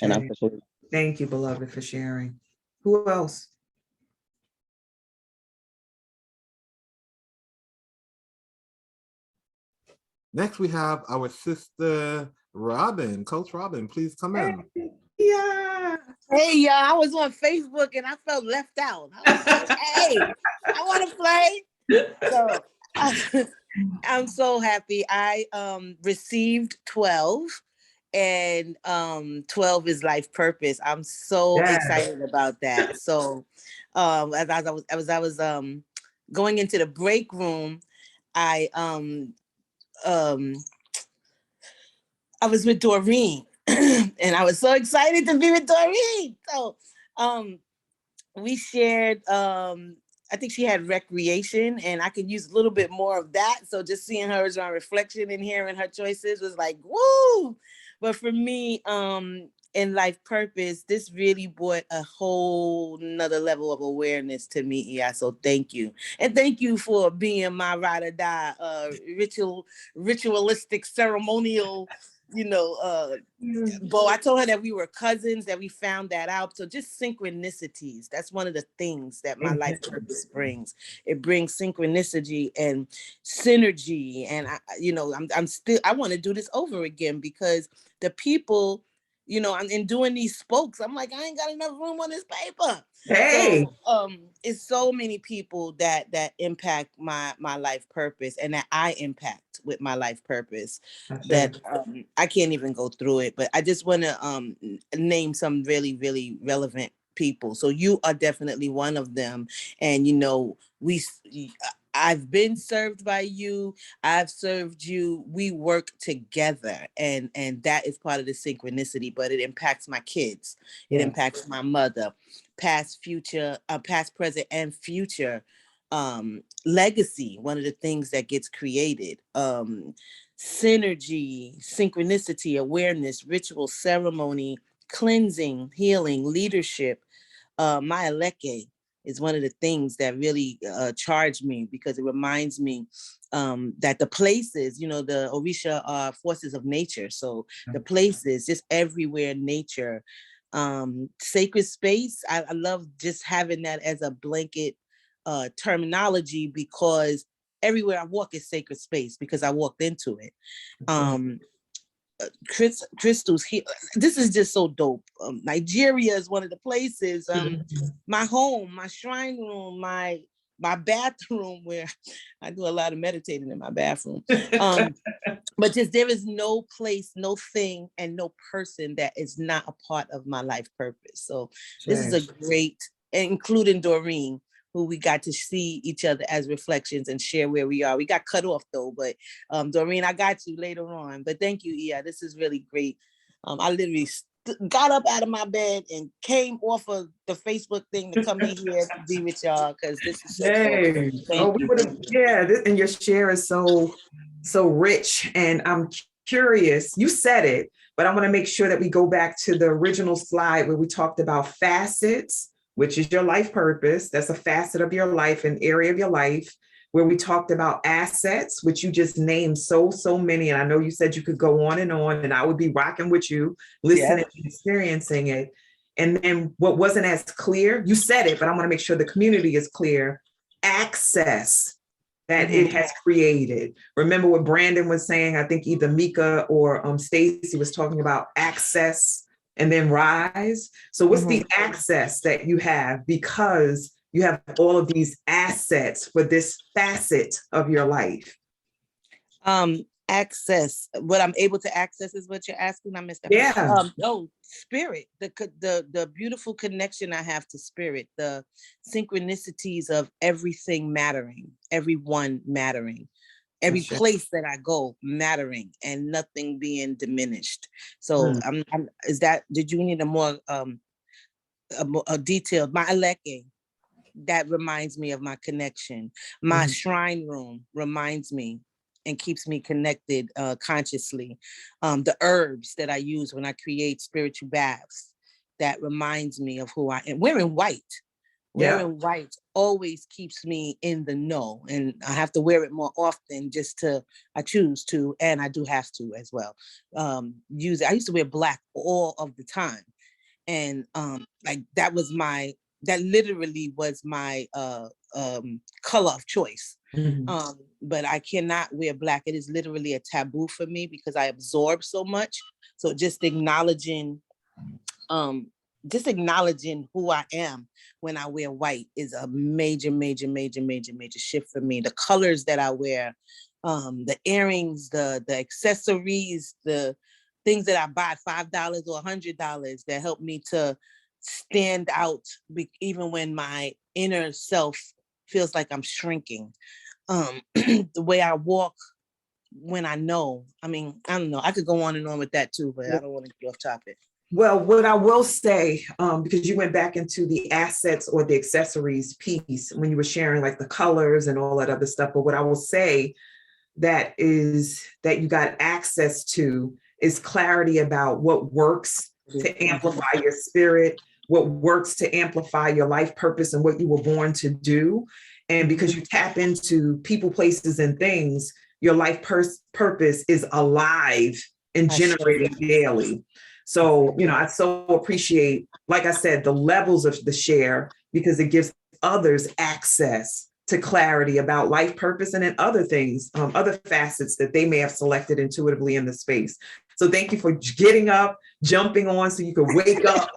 And I'm Thank you, beloved, for sharing. Who else? Next, we have our sister Robin. Coach Robin, please come in. Yeah. Hey, y'all, I was on Facebook and I felt left out. I was like, hey, I want to play. So I'm so happy. I received 12 and 12 is life purpose. I'm so excited about that. So as I was going into the break room, I was with Doreen and I was so excited to be with Doreen. So we shared, I think she had recreation and I could use a little bit more of that. So just seeing hers on reflection and hearing her choices was like, woo. But for me, in life purpose, this really brought a whole nother level of awareness to me. Yeah, so thank you. And thank you for being my ride or die, ritualistic, ceremonial, Bo, I told her that we were cousins, that we found that out. So just synchronicities. That's one of the things that my life purpose brings. It brings synchronicity and synergy. And I want to do this over again because the people, I'm in doing these spokes. I'm like, I ain't got enough room on this paper. Hey. So it's so many people that impact my life purpose and that I impact with my life purpose that I can't even go through it. But I just want to name some really, really relevant people. So you are definitely one of them. And I've been served by you. I've served you. We work together, and that is part of the synchronicity. But it impacts my kids. It impacts my mother, past, future, past, present, and future. Legacy. One of the things that gets created. Synergy, synchronicity, awareness, ritual, ceremony, cleansing, healing, leadership. My Aleke is one of the things that really charged me, because it reminds me that the places, the Orisha are forces of nature. So the places, just everywhere, nature, sacred space. I love just having that as a blanket terminology, because everywhere I walk is sacred space, because I walked into it. Crystals here. This is just so dope. Nigeria is one of the places. My home, my shrine room, my bathroom, where I do a lot of meditating in my bathroom. But just there is no place, no thing, and no person that is not a part of my life purpose. So this is a great, including Doreen, who we got to see each other as reflections and share where we are. We got cut off though, but Doreen, I got you later on. But thank you, Ia. This is really great. I literally got up out of my bed and came off of the Facebook thing to come in here to be with y'all, because this is so cool. Oh, we would have, and your share is so rich. And I'm curious, you said it, but I want to make sure that we go back to the original slide where we talked about facets, which is your life purpose. That's a facet of your life, an area of your life, where we talked about assets, which you just named so many. And I know you said you could go on, and I would be rocking with you, listening and experiencing it. And then what wasn't as clear, you said it, but I want to make sure the community is clear. Access that it has created. Remember what Brandon was saying? I think either Mika or Stacy was talking about access and then rise. So what's the access that you have, because you have all of these assets for this facet of your life? Access, what I'm able to access is what you're asking. I missed that. Spirit, the beautiful connection I have to spirit, the synchronicities of everything mattering, everyone mattering, every place that I go mattering, and nothing being diminished. So did you need a more a detailed, my Aleke, that reminds me of my connection. My shrine room reminds me and keeps me connected consciously. The herbs that I use when I create spiritual baths, that reminds me of who I am. Wearing white always keeps me in the know, and I have to wear it more often I choose to, and I do have to as well. Use it. I used to wear black all of the time. And that literally was my color of choice. But I cannot wear black. It is literally a taboo for me, because I absorb so much. So just acknowledging who I am when I wear white is a major shift for me. The colors that I wear, the earrings, the accessories, the things that I buy $5 or $100 that help me to stand out, even when my inner self feels like I'm shrinking. The way I walk when I know, I don't know. I could go on and on with that too, but I don't want to get off topic. Well, what I will say, because you went back into the assets or the accessories piece when you were sharing like the colors and all that other stuff, but what I will say that you got access to is clarity about what works to amplify your spirit, what works to amplify your life purpose and what you were born to do. And because you tap into people, places, and things, your life purpose is alive and generating daily. So, I so appreciate, like I said, the levels of the share, because it gives others access to clarity about life purpose and then other things, other facets that they may have selected intuitively in the space. So thank you for getting up, jumping on so you could wake up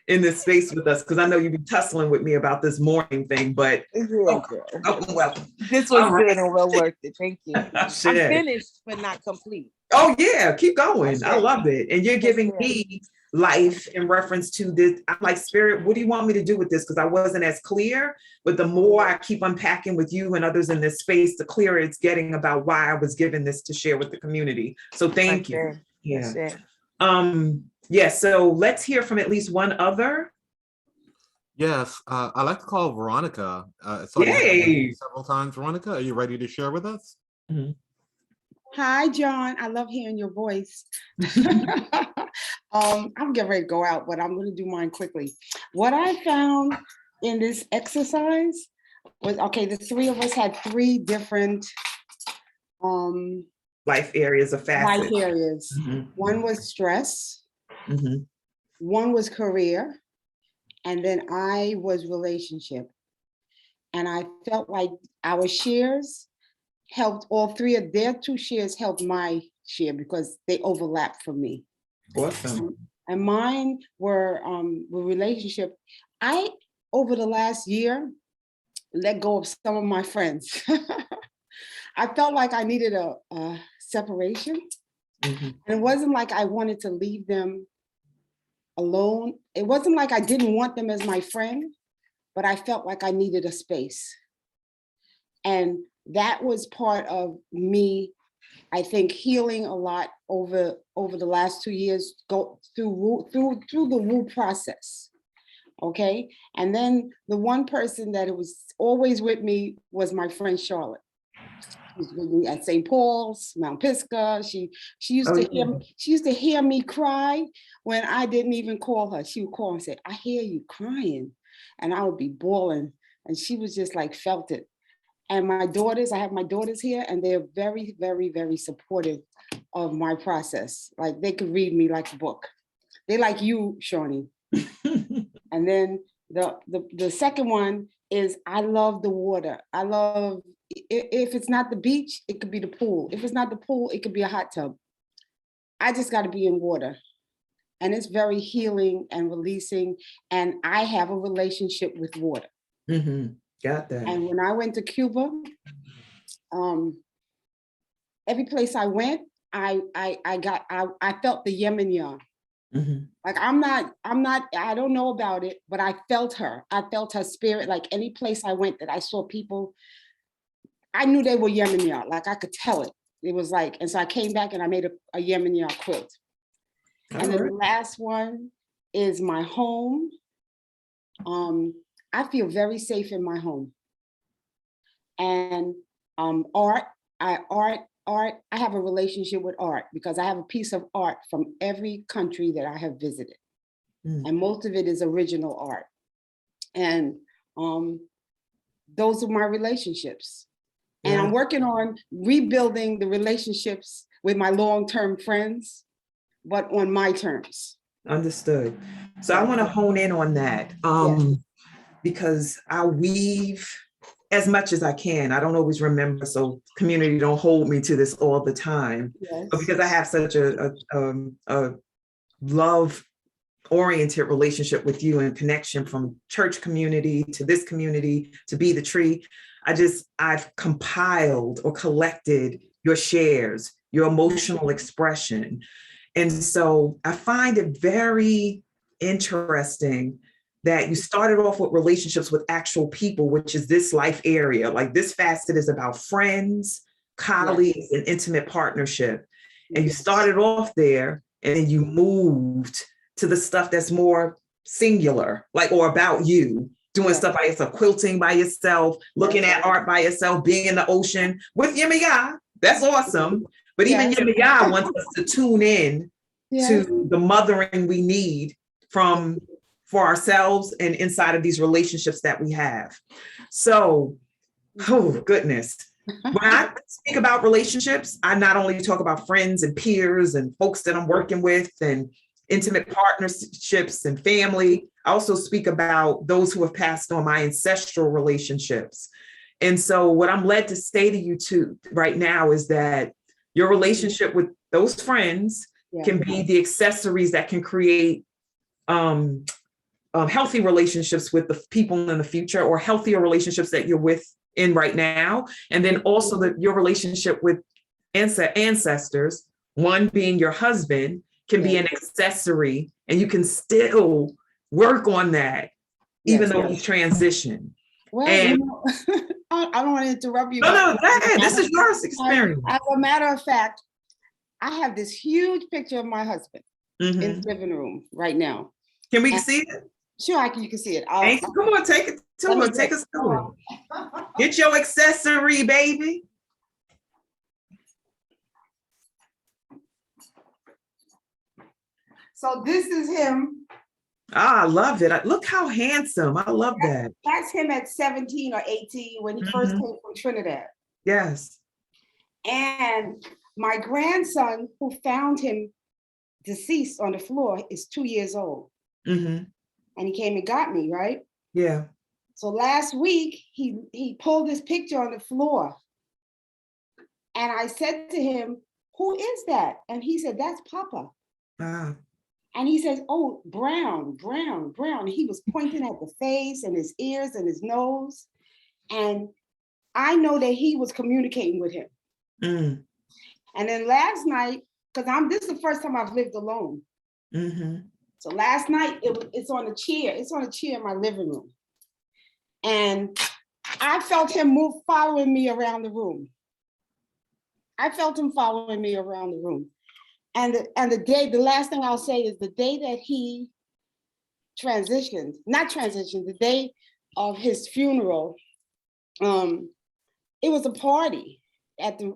in this space with us, because I know you've been tussling with me about this morning thing, but welcome. This was good and well worth it. Thank you. I'm finished, but not complete. Oh yeah, keep going. I love it. And you're giving me life in reference to this. I'm like, Spirit, what do you want me to do with this? Because I wasn't as clear, but the more I keep unpacking with you and others in this space, the clearer it's getting about why I was given this to share with the community. So thank you. That's Yeah. it. Yeah, so let's hear from at least one other. Yes, I like to call Veronica. So you have Yay. several times, Veronica. Are you ready to share with us? Hi, John. I love hearing your voice. I'm getting ready to go out, but I'm going to do mine quickly. What I found in this exercise was, okay, the three of us had three different life areas of facets. Life areas. One was stress, Mhm. one was career, and then I was relationship. And I felt like our shares helped, all three of their two shares helped my share because they overlapped for me. Awesome. And mine were relationship. I, over the last year, let go of some of my friends. I felt like I needed a separation. And it wasn't like I wanted to leave them alone. It wasn't like I didn't want them as my friend, but I felt like I needed a space. And that was part of me, I think, healing a lot over the last 2 years, go through the woo process. Okay. And then the one person that was always with me was my friend Charlotte. She was with me at St. Paul's, Mount Pisgah. She used to hear me cry when I didn't even call her. She would call and say, "I hear you crying," and I would be bawling. And she was just like felt it. And my daughters, I have my daughters here, and they're very, very, very supportive of my process. Like they could read me like a book. They like you, Shawnee. And then the second one is I love the water. I love, if it's not the beach, it could be the pool. If it's not the pool, it could be a hot tub. I just got to be in water. And it's very healing and releasing. And I have a relationship with water. Got that. And when I went to Cuba, every place I went, I felt the Yemen. Like I don't know about it, but I felt her. I felt her spirit. Like any place I went that I saw people, I knew they were Yemen. Like I could tell it. It was like, and so I came back and I made a Yemen quilt. And then the last one is my home. I feel very safe in my home. And art, I have a relationship with art because I have a piece of art from every country that I have visited. And most of it is original art. And those are my relationships. And I'm working on rebuilding the relationships with my long-term friends, but on my terms. Understood. So I want to hone in on that because I weave as much as I can. I don't always remember, so community don't hold me to this all the time. But because I have such a love-oriented relationship with you and connection from church community to this community to Be the Tree, I've compiled or collected your shares, your emotional expression. And so I find it very interesting that you started off with relationships with actual people, which is this life area. Like this facet is about friends, colleagues, and intimate partnership. And you started off there and then you moved to the stuff that's more singular, like, or about you, doing stuff by yourself, quilting by yourself, looking at art by yourself, being in the ocean with Yemiya. That's awesome. But even Yemiya wants us to tune in to the mothering we need for ourselves and inside of these relationships that we have. So, oh goodness. When I speak about relationships, I not only talk about friends and peers and folks that I'm working with and intimate partnerships and family. I also speak about those who have passed on, my ancestral relationships. And so what I'm led to say to you too right now is that your relationship with those friends can be the accessories that can create healthy relationships with the people in the future, or healthier relationships that you're with in right now. And then also your relationship with ancestors, one being your husband can be an accessory, and you can still work on that, even though he's transitioned. Well, And I don't want to interrupt you. no, go ahead. This is your experience. As a matter of fact, I have this huge picture of my husband in the living room right now. Can we see it? Sure, you can see it. Come on, take it to her. Take us to it. Get your accessory, baby. So this is him. I love it. Look how handsome. I love that. That's him at 17 or 18 when he first came from Trinidad. Yes. And my grandson, who found him deceased on the floor, is 2 years old. And he came and got me, right? Yeah. So last week, he pulled this picture on the floor. And I said to him, "Who is that?" And he said, "That's Papa." And he says, "Oh, brown, brown, brown." He was pointing at the face and his ears and his nose. And I know that he was communicating with him. And then last night, because this is the first time I've lived alone. So last night, it's on a chair. It's on a chair in my living room. And I felt him following me around the room. I felt him following me around the room. And the last thing I'll say is the day that he the day of his funeral, it was a party at the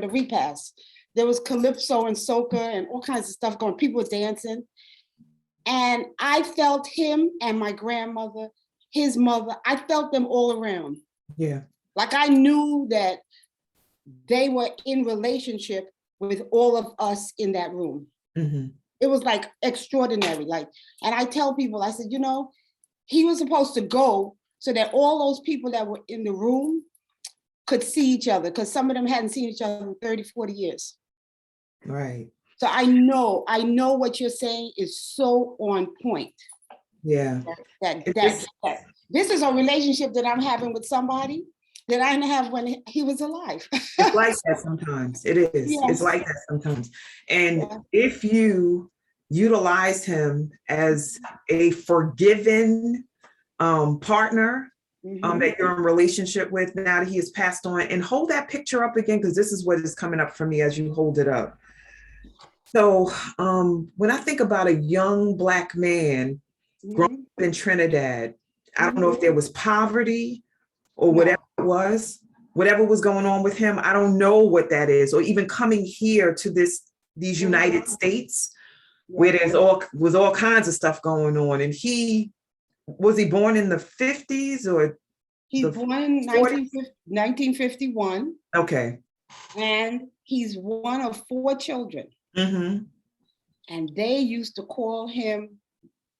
repast. There was calypso and soca and all kinds of stuff going. People were dancing, and I felt him and my grandmother, his mother. I felt them all around. Yeah, like I knew that they were in relationship with all of us in that room. It was like extraordinary. And I tell people, I said, he was supposed to go so that all those people that were in the room could see each other, because some of them hadn't seen each other in 30, 40 years. Right. So I know what you're saying is so on point. Yeah. This is a relationship that I'm having with somebody that I didn't have when he was alive. It's like that sometimes. It is. Yes. It's like that sometimes. And if you utilize him as a forgiven partner that you're in relationship with now that he has passed on, and hold that picture up again, because this is what is coming up for me as you hold it up. So when I think about a young Black man growing up in Trinidad, I don't know if there was poverty or whatever it was, whatever was going on with him. I don't know what that is. Or even coming here to these United States, where was all kinds of stuff going on. And was he born in the 50s or? He's born in 1951. Okay. And he's one of 4 children. And they used to call him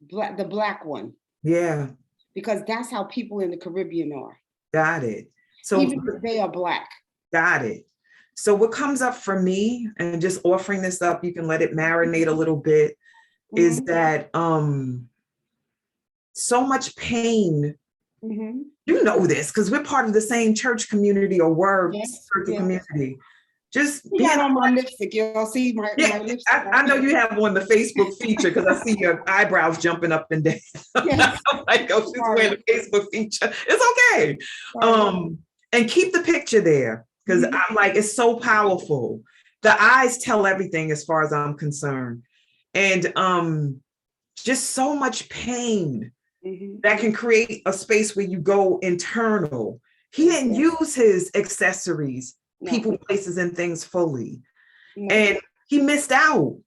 the Black one. Yeah. Because that's how people in the Caribbean are. Got it. So even if they are Black. Got it. So what comes up for me, and just offering this up, you can let it marinate a little bit, is that so much pain. You know this because we're part of the same church community, or church community. Just being on my lipstick, you'll see my lipstick. I know you have on the Facebook feature because I see your eyebrows jumping up and down. Yes. I'm like, oh, she's wearing the Facebook feature. It's okay. And keep the picture there, because I'm like, it's so powerful. The eyes tell everything as far as I'm concerned. And just so much pain that can create a space where you go internal. He didn't use his accessories, people, places, and things fully. And he missed out.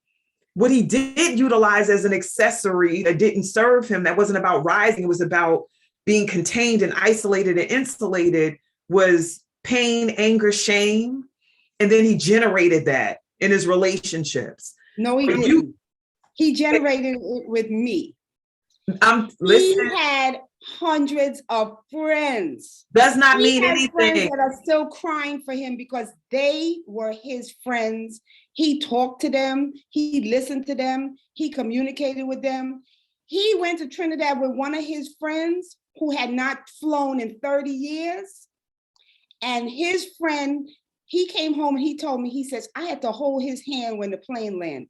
What he did utilize as an accessory that didn't serve him, that wasn't about rising, it was about being contained and isolated and insulated, was pain, anger, shame. And then he generated that in his relationships. No, he didn't. He generated it with me. He had hundreds of friends. Does not mean anything. Friends that are still crying for him because they were his friends. He talked to them. He listened to them. He communicated with them. He went to Trinidad with one of his friends who had not flown in 30 years. And his friend he came home and he told me, he says, I had to hold his hand when the plane landed.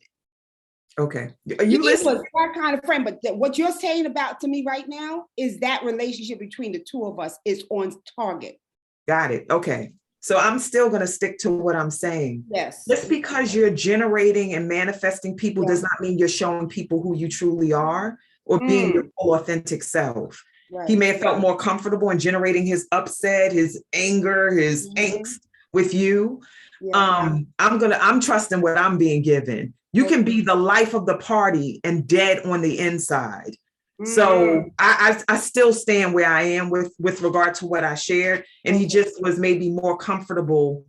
Okay. Are He you listening? was that kind of friend, but what you're saying about to me right now is that relationship between the two of us is on target. Got it. Okay. So I'm still going to stick to what I'm saying. Yes. Just because you're generating and manifesting people Yeah. does not mean you're showing people who you truly are or being your full authentic self. Right. He may have felt more comfortable in generating his upset, his anger, his angst with you. Yeah. I'm trusting what I'm being given. You can be the life of the party and dead on the inside. So I still stand where I am with regard to what I shared. And he just was maybe more comfortable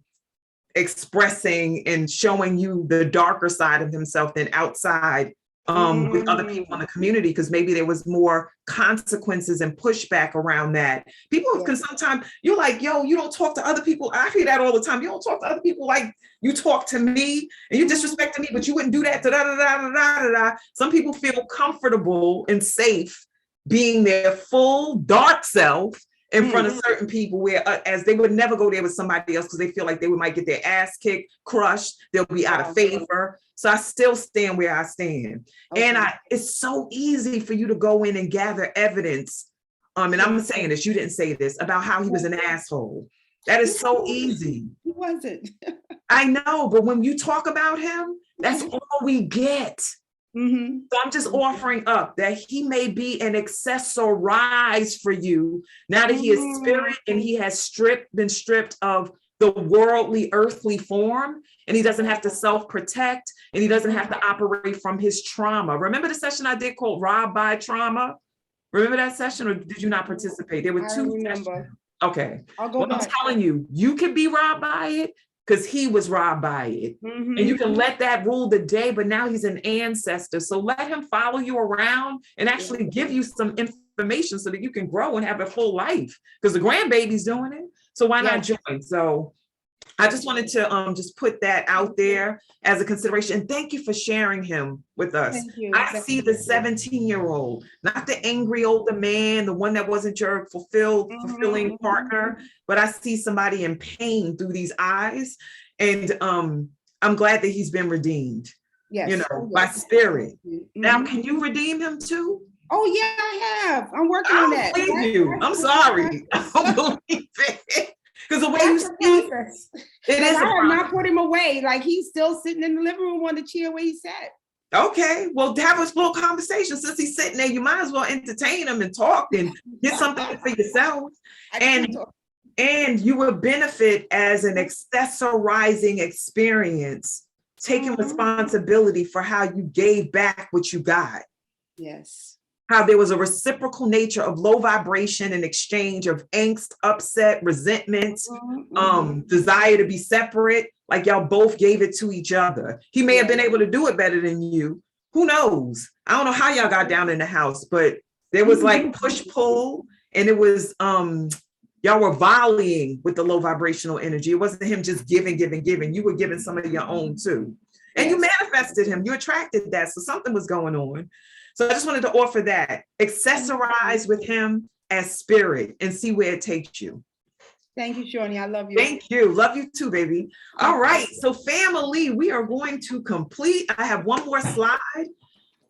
expressing and showing you the darker side of himself than outside with other people in the community, because maybe there was more consequences and pushback around that. People can sometimes, you're like, yo, you don't talk to other people. I hear that all the time. You don't talk to other people like you talk to me, and you disrespecting me, but you wouldn't do that. Da, da, da, da, da, da. Some people feel comfortable and safe being their full dark self in front of certain people, where as they would never go there with somebody else because they feel like they might get their ass kicked, crushed, they'll be out of favor. So I still stand where I stand. And it's so easy for you to go in and gather evidence. And I'm saying this, you didn't say this, about how he was an asshole. That is so easy. He wasn't. I know, but when you talk about him, that's all we get. So I'm just offering up that he may be an accessorize for you now that he is spirit and he has been stripped of the worldly, earthly form, and he doesn't have to self-protect, and he doesn't have to operate from his trauma. Remember the session I did called Robbed by Trauma? Remember that session, or did you not participate? There were two sessions. Okay. I'll go well, back. I'm telling you, you can be robbed by it because he was robbed by it. And you can let that rule the day, but now he's an ancestor. So let him follow you around and actually give you some information so that you can grow and have a full life, because the grandbaby's doing it. So why not join? So I just wanted to just put that out there as a consideration. And thank you for sharing him with us. Thank you. I see the 17-year-old, not the angry older man, the one that wasn't your fulfilling partner, but I see somebody in pain through these eyes. And I'm glad that he's been redeemed, by spirit. Now, can you redeem him too? Oh yeah, I have. I'm working on that. I don't believe you. I'm sorry. I don't believe it. Because the way you speak, it is. I have not put him away. Like, he's still sitting in the living room on the chair where he sat. Okay, well, have a full conversation. Since he's sitting there, you might as well entertain him and talk and get something for yourself. And you will benefit as an accessorizing experience, taking responsibility for how you gave back what you got. Yes. How there was a reciprocal nature of low vibration and exchange of angst, upset, resentment, desire to be separate, like y'all both gave it to each other. He may have been able to do it better than you. Who knows? I don't know how y'all got down in the house, but there was like push-pull, and it was y'all were volleying with the low vibrational energy. It wasn't him just giving. You were giving some of your own too. And you manifested him. You attracted that. So something was going on. So I just wanted to offer that. Accessorize with him as spirit and see where it takes you. Thank you, Shawnee. I love you. Thank you. Love you too, baby. All right. So family, we are going to complete. I have one more slide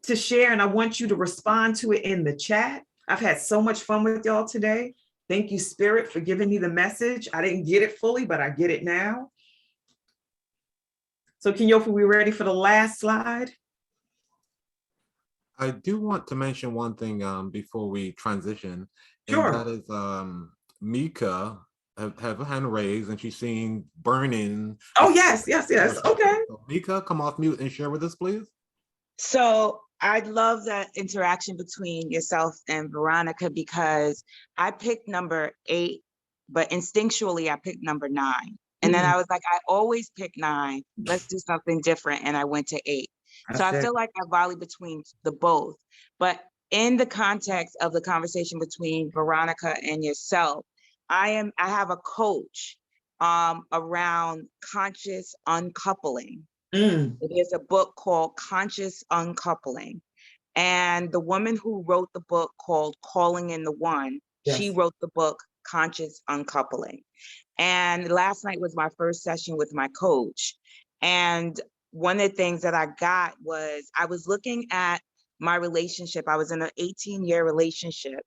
to share, and I want you to respond to it in the chat. I've had so much fun with y'all today. Thank you, Spirit, for giving me the message. I didn't get it fully, but I get it now. So Kenyofu, we ready for the last slide? I do want to mention one thing before we transition. Sure. And that is Mika have her hand raised and she's seeing burning. Oh, yes. Okay. So Mika, come off mute and share with us, please. So I love that interaction between yourself and Veronica, because I picked number 8, but instinctually I picked number 9. And then I was like, I always pick 9. Let's do something different. And I went to 8. So I feel like I volley between the both. But in the context of the conversation between Veronica and yourself, I have a coach around conscious uncoupling. There's a book called Conscious Uncoupling. And the woman who wrote the book called Calling in the One, she wrote the book Conscious Uncoupling. And last night was my first session with my coach. And one of the things that I got was I was looking at my relationship. I was in an 18-year relationship.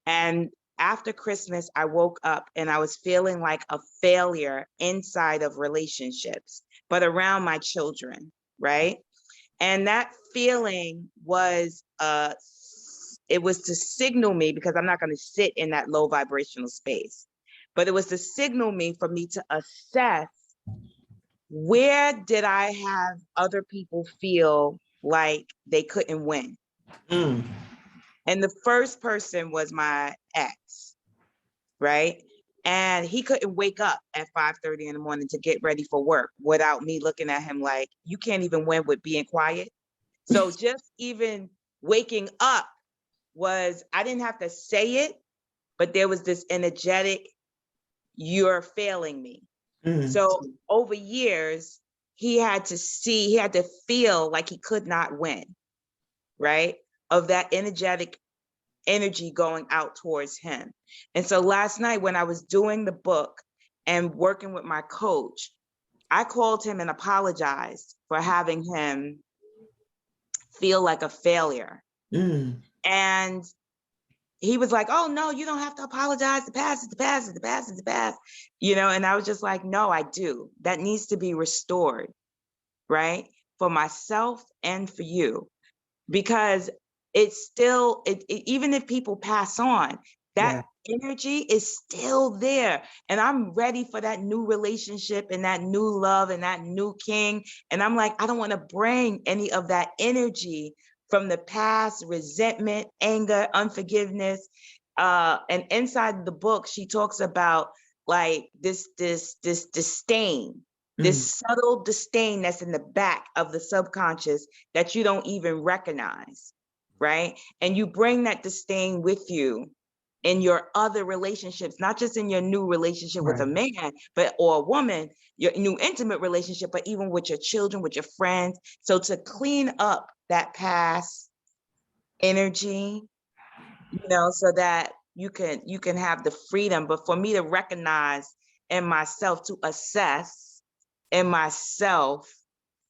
And after Christmas, I woke up and I was feeling like a failure inside of relationships, but around my children, right? And that feeling was, it was to signal me, because I'm not going to sit in that low vibrational space, but it was to signal me for me to assess, where did I have other people feel like they couldn't win? Mm. And the first person was my ex, right? And he couldn't wake up at 5:30 in the morning to get ready for work without me looking at him like, you can't even win with being quiet. So just even waking up was, I didn't have to say it, but there was this energetic, you're failing me. Mm. So over years, he had to feel like he could not win, right? Of that energetic energy going out towards him. And so last night when I was doing the book and working with my coach, I called him and apologized for having him feel like a failure. Mm. And he was like, oh no, you don't have to apologize. The past is the past is the past is the past. You know, and I was just like, no, I do. That needs to be restored, right? For myself and for you. Because it's still, even if people pass on, that energy is still there. And I'm ready for that new relationship and that new love and that new king. And I'm like, I don't want to bring any of that energy from the past, resentment, anger, unforgiveness. And inside the book, she talks about like this disdain, this subtle disdain that's in the back of the subconscious that you don't even recognize, right? And you bring that disdain with you in your other relationships, not just in your new relationship with a man, but or a woman, your new intimate relationship, but even with your children, with your friends. So to clean up that past energy, you know, so that you can have the freedom. But for me to recognize in myself, to assess in myself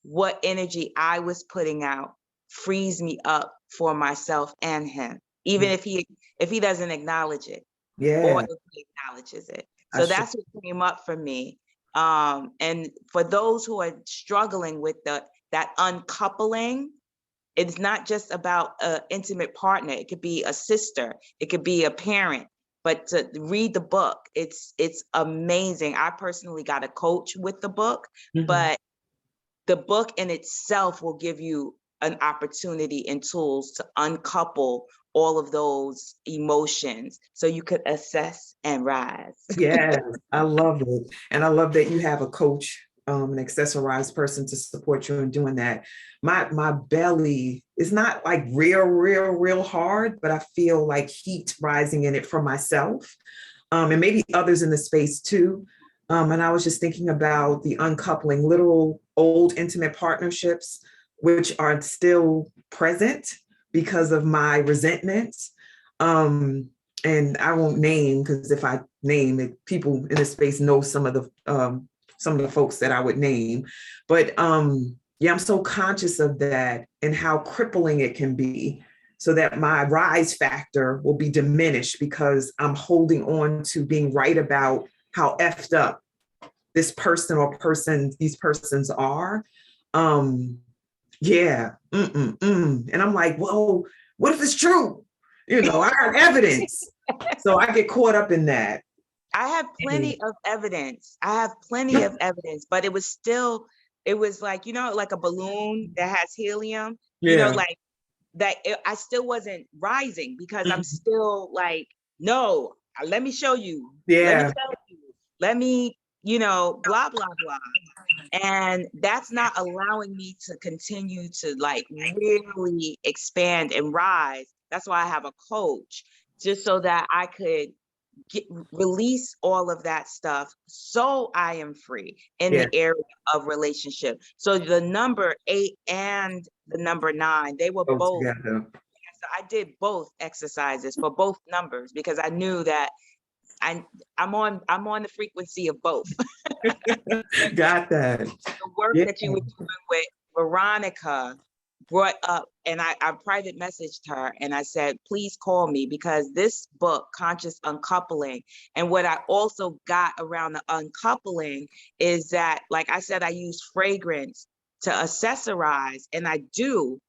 what energy I was putting out, frees me up for myself and him, even if he doesn't acknowledge it, or Yeah. if he acknowledges it. So that's what came up for me. And for those who are struggling with that uncoupling, it's not just about an intimate partner. It could be a sister, it could be a parent. But to read the book, it's amazing. I personally got a coach with the book, but the book in itself will give you an opportunity and tools to uncouple all of those emotions so you could assess and rise. Yes, I love it. And I love that you have a coach, an accessorized person to support you in doing that. My belly is not like real hard, but I feel like heat rising in it for myself, and maybe others in the space too. And I was just thinking about the uncoupling, little old intimate partnerships, which are still present because of my resentments. And I won't name, because if I name it, people in the space know some of the folks that I would name. But yeah, I'm so conscious of that and how crippling it can be, so that my rise factor will be diminished because I'm holding on to being right about how effed up this person or these persons are. Yeah. And I'm like, whoa, what if it's true? You know, I got evidence. So I get caught up in that. I have plenty of evidence. But it was like, you know, like a balloon that has helium, you know, like that. I still wasn't rising because I'm still like, no, let me show you. Let me tell you. Let me, you know, blah, blah, blah. And that's not allowing me to continue to like really expand and rise. That's why I have a coach, just so that I could release all of that stuff so I am free in the area of relationship. So the number 8 and the number 9, they were both together. So I did both exercises for both numbers because I knew that I'm on the frequency of both. Got that. The work Yeah. that you were doing with Veronica brought up, and I private messaged her and I said, please call me, because this book, Conscious Uncoupling, and what I also got around the uncoupling is that, like I said, I use fragrance to accessorize, and I do.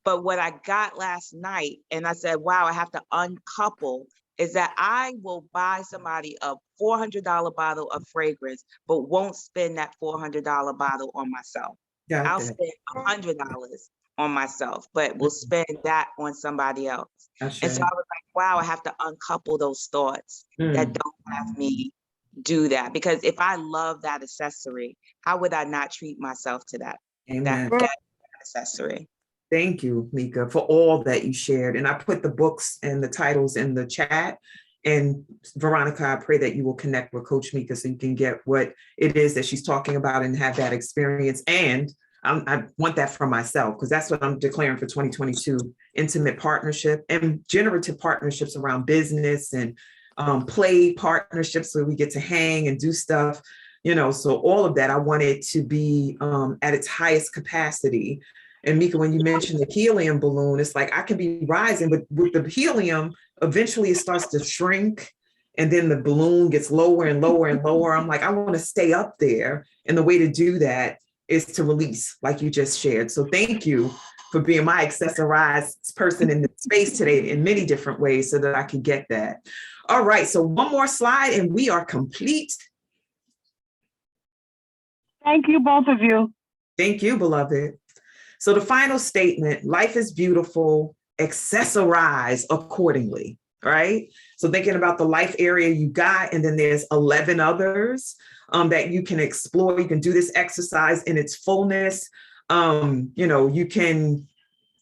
But what I got last night, and I said, wow, I have to uncouple, is that I will buy somebody a $400 bottle of fragrance, but won't spend that $400 bottle on myself. Got I'll that. spend $100 on myself, but will spend that on somebody else. And so I was like, wow, I have to uncouple those thoughts that don't have me do that. Because if I love that accessory, how would I not treat myself to that, Amen. that accessory? Thank you, Mika, for all that you shared. And I put the books and the titles in the chat. And Veronica, I pray that you will connect with Coach Mika so you can get what it is that she's talking about and have that experience. And I want that for myself, because that's what I'm declaring for 2022, intimate partnership and generative partnerships around business and play partnerships where we get to hang and do stuff, so all of that, I want it to be at its highest capacity. And Mika, when you mentioned the helium balloon, it's like I can be rising, but with the helium, eventually it starts to shrink. And then the balloon gets lower and lower and lower. I'm like, I want to stay up there. And the way to do that is to release, like you just shared. So thank you for being my accessorized person in the space today in many different ways so that I can get that. All right, so one more slide and we are complete. Thank you, both of you. Thank you, beloved. So the final statement, life is beautiful, accessorize accordingly, right? So thinking about the life area you got, and then there's 11 others that you can explore. You can do this exercise in its fullness. You can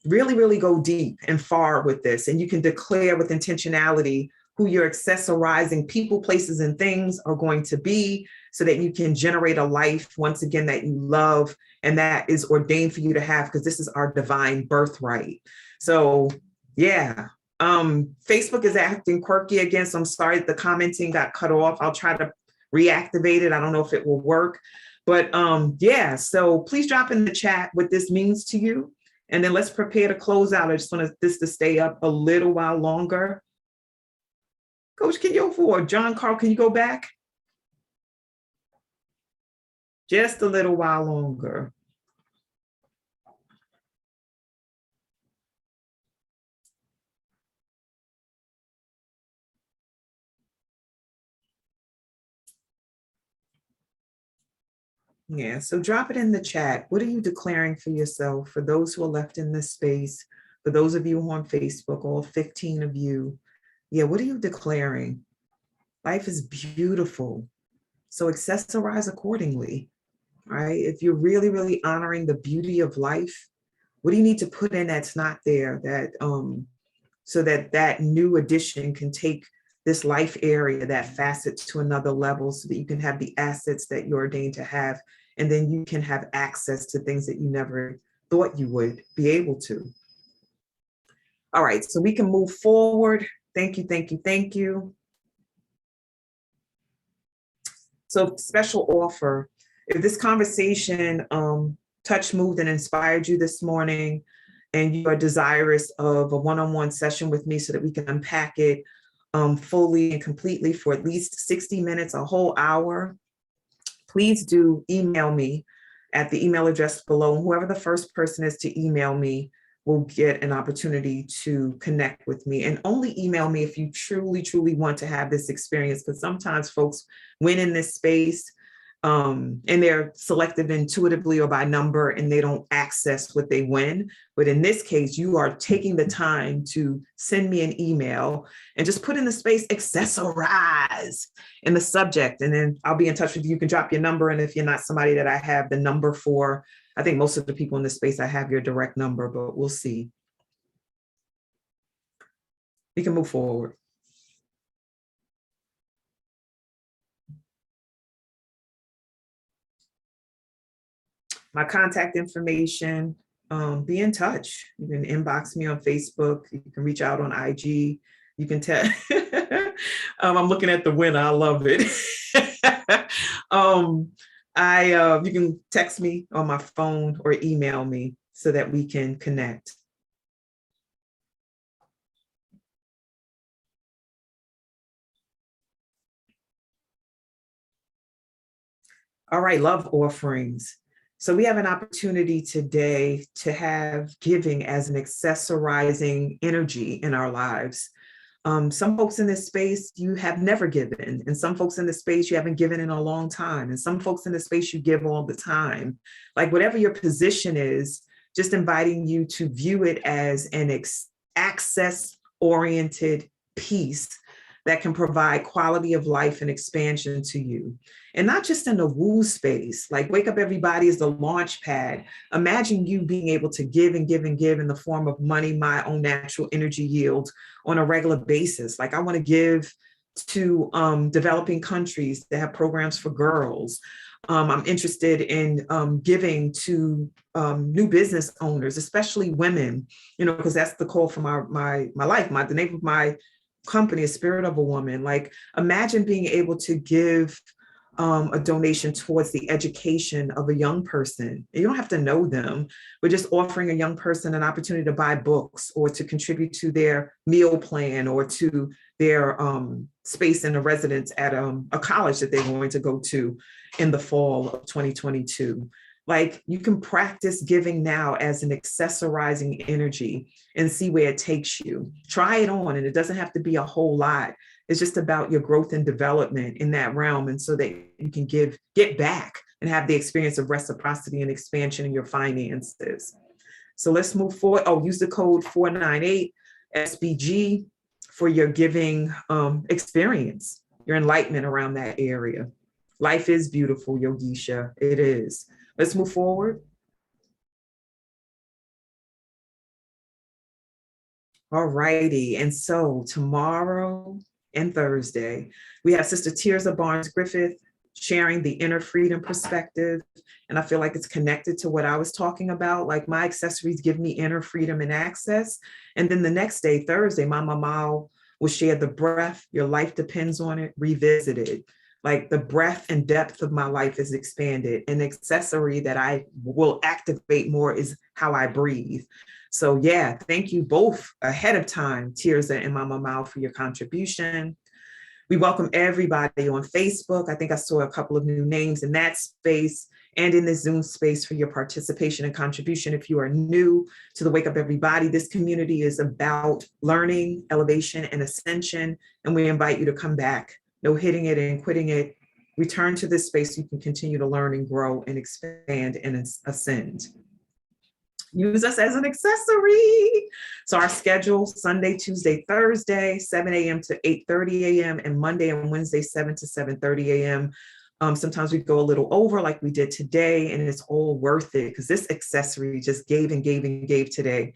really, really go deep and far with this, and you can declare with intentionality who your accessorizing people, places, and things are going to be so that you can generate a life, once again, that you love and that is ordained for you to have, because this is our divine birthright. So yeah, Facebook is acting quirky again, so I'm sorry the commenting got cut off. I'll try to reactivate it. I don't know if it will work, but yeah, so please drop in the chat what this means to you. And then let's prepare to close out. I just want this to stay up a little while longer. Coach, can you go forward? John Carl, can you go back? Just a little while longer. Yeah, so drop it in the chat. What are you declaring for yourself? For those who are left in this space, for those of you who are on Facebook, all 15 of you, yeah, what are you declaring? Life is beautiful. So accessorize accordingly, right? If you're really, really honoring the beauty of life, what do you need to put in that's not there, that so that new addition can take this life area, that facet to another level so that you can have the assets that you're ordained to have. And then you can have access to things that you never thought you would be able to. All right, so we can move forward. Thank you, thank you, thank you. So special offer, if this conversation touched, moved, and inspired you this morning, and you are desirous of a one-on-one session with me so that we can unpack it fully and completely for at least 60 minutes, a whole hour, please do email me at the email address below. And whoever the first person is to email me will get an opportunity to connect with me. And only email me if you truly, truly want to have this experience, because sometimes folks win in this space and they're selected intuitively or by number and they don't access what they win. But in this case, you are taking the time to send me an email and just put in the space accessorize in the subject. And then I'll be in touch with you. You can drop your number. And if you're not somebody that I have the number for, I think most of the people in this space, I have your direct number, but we'll see. We can move forward. My contact information, be in touch. You can inbox me on Facebook. You can reach out on IG. You can tell. I'm looking at the winner. I love it. You can text me on my phone or email me so that we can connect. All right, love offerings. So we have an opportunity today to have giving as an accessorizing energy in our lives. Some folks in this space you have never given, and some folks in this space you haven't given in a long time, and some folks in this space you give all the time. Like whatever your position is, just inviting you to view it as an access-oriented piece that can provide quality of life and expansion to you. And not just in the woo space, like Wake Up Everybody is the launch pad. Imagine you being able to give and give and give in the form of money, my own natural energy yield on a regular basis. Like I want to give to developing countries that have programs for girls. I'm interested in giving to new business owners, especially women, because that's the call for my life. The name of my company is Spirit of a Woman. Like imagine being able to give a donation towards the education of a young person. You don't have to know them, but just offering a young person an opportunity to buy books or to contribute to their meal plan or to their space in a residence at a college that they're going to go to in the fall of 2022. Like you can practice giving now as an accessorizing energy and see where it takes you. Try it on, and it doesn't have to be a whole lot. It's just about your growth and development in that realm. And so that you can get back and have the experience of reciprocity and expansion in your finances. So let's move forward. Oh, use the code 498 SBG for your giving experience, your enlightenment around that area. Life is beautiful, Yogisha. It is. Let's move forward. All righty. And so tomorrow and Thursday, we have Sister Tirza Barnes-Griffith sharing the inner freedom perspective. And I feel like it's connected to what I was talking about. Like my accessories give me inner freedom and access. And then the next day, Thursday, Mama Mao will share the breath. Your life depends on it, revisited. Like the breadth and depth of my life is expanded. An accessory that I will activate more is how I breathe. So yeah, thank you both ahead of time, Tirza and Mama Mao, for your contribution. We welcome everybody on Facebook. I think I saw a couple of new names in that space and in the Zoom space for your participation and contribution. If you are new to the Wake Up Everybody, this community is about learning, elevation, and ascension, and we invite you to come back. No hitting it and quitting it. Return to this space so you can continue to learn and grow and expand and ascend. Use us as an accessory. So our schedule, Sunday, Tuesday, Thursday, 7 a.m. to 8:30 a.m. and Monday and Wednesday, 7 to 7:30 a.m. Sometimes we go a little over like we did today, and it's all worth it because this accessory just gave and gave and gave today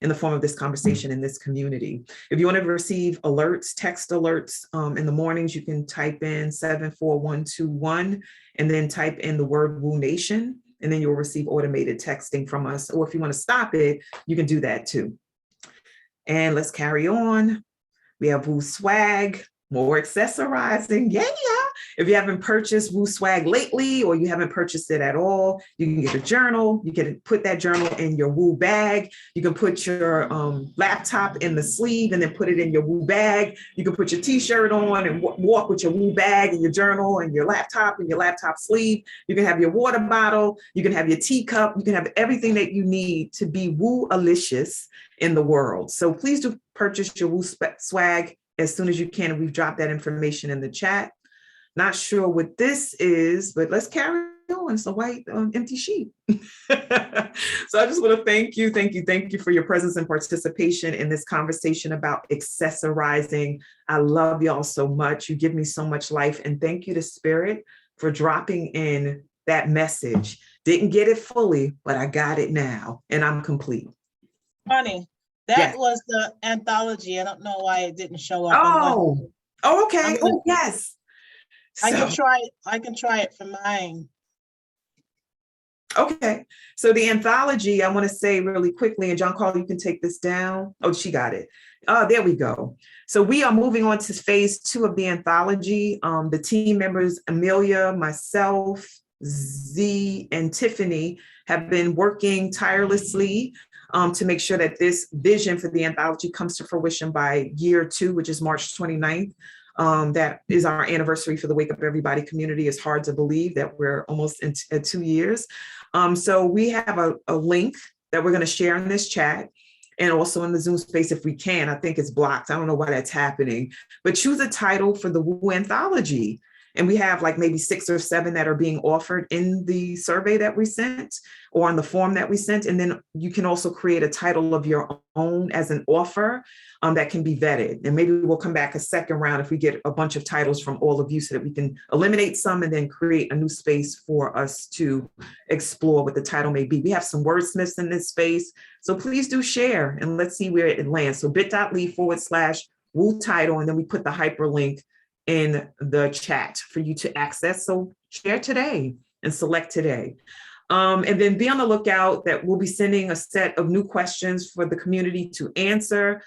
in the form of this conversation in this community. If you want to receive alerts, text alerts in the mornings, you can type in 74121 and then type in the word Woo Nation, and then you'll receive automated texting from us. Or if you want to stop it, you can do that too. And let's carry on. We have Woo Swag, more accessorizing. Yeah. If you haven't purchased Woo Swag lately, or you haven't purchased it at all, you can get a journal. You can put that journal in your Woo bag. You can put your laptop in the sleeve and then put it in your Woo bag. You can put your t-shirt on and walk with your Woo bag and your journal and your laptop sleeve. You can have your water bottle. You can have your teacup. You can have everything that you need to be Woo-alicious in the world. So please do purchase your Woo Swag as soon as you can. And we've dropped that information in the chat. Not sure what this is, but let's carry on. It's a white empty sheet. So I just want to thank you for your presence and participation in this conversation about accessorizing. I love y'all so much. You give me so much life. And thank you to Spirit for dropping in that message. Didn't get it fully, but I got it now and I'm complete. Funny. That was the anthology. I don't know why it didn't show up. Oh, okay. Yes. I can try it for mine. Okay, so the anthology, I want to say really quickly, and John Carl, you can take this down. Oh, she got it. There we go. So we are moving on to phase 2 of the anthology. The team members, Amelia, myself, Z, and Tiffany have been working tirelessly to make sure that this vision for the anthology comes to fruition by year 2, which is March 29th. That is our anniversary for the Wake Up Everybody community. It's hard to believe that we're almost at 2 years. So we have a link that we're going to share in this chat and also in the Zoom space if we can. I think it's blocked. I don't know why that's happening, but choose a title for the Woo anthology. And we have like maybe 6 or 7 that are being offered in the survey that we sent or on the form that we sent. And then you can also create a title of your own as an offer that can be vetted. And maybe we'll come back a second round if we get a bunch of titles from all of you so that we can eliminate some and then create a new space for us to explore what the title may be. We have some wordsmiths in this space. So please do share and let's see where it lands. So bit.ly/Woo title, and then we put the hyperlink in the chat for you to access. So share today and select today. And then be on the lookout that we'll be sending a set of new questions for the community to answer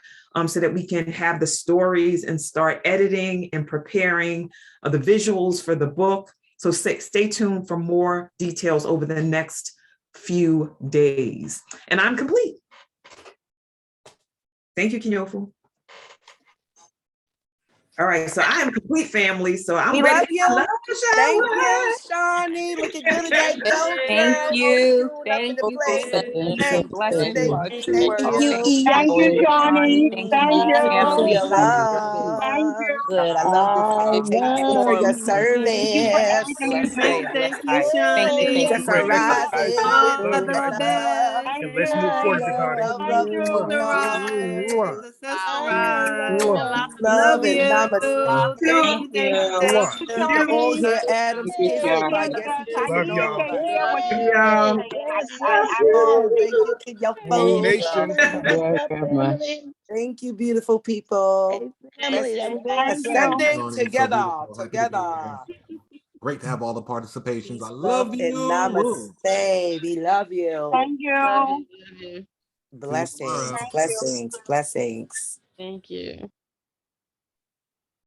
so that we can have the stories and start editing and preparing the visuals for the book. So stay tuned for more details over the next few days. And I'm complete. Thank you, Kinyofu. All right, so I am complete, family. So I'm We ready. love you. I love you, Thank Sharon. you, Shawnee. Looking good in that note. Thank Girl. you. Always Thank up in you the for place. the blessings Thank for our you. true Thank words. you. Thank you, Johnny. Thank Thank you. Thank you for you. your Thank love. you. Good. I love this I space. Thank you for love your you. Thank you for service. everything Blessed you day. do. Blessed night. Thank you. Thank you. Just Thank you. arising with Oh, your the love. best. Thank Let's move you. forward, Love, everybody. love, Thank love, you. love, The love. rise. Success Love, rise. love Love and you. namaste. Thank you. Thank you. Thank you, And to all Johnny. hear Adam's kisses, but I guess he Love taking You y'all. can't over. hear what Love you're y'all. saying. Yes, yes, I really Oh, yes. thank do. you to your Woo folks. Nation. Thank you, beautiful people. Hey, family, that was Thank awesome. you. Ascending Johnny, so together, beautiful. Happy to be together. here. Great to have all the participations. I Peace, love, love and you. Woo. namaste. We love you. Thank you. Blessings, Thank you. blessings, blessings. Thank you.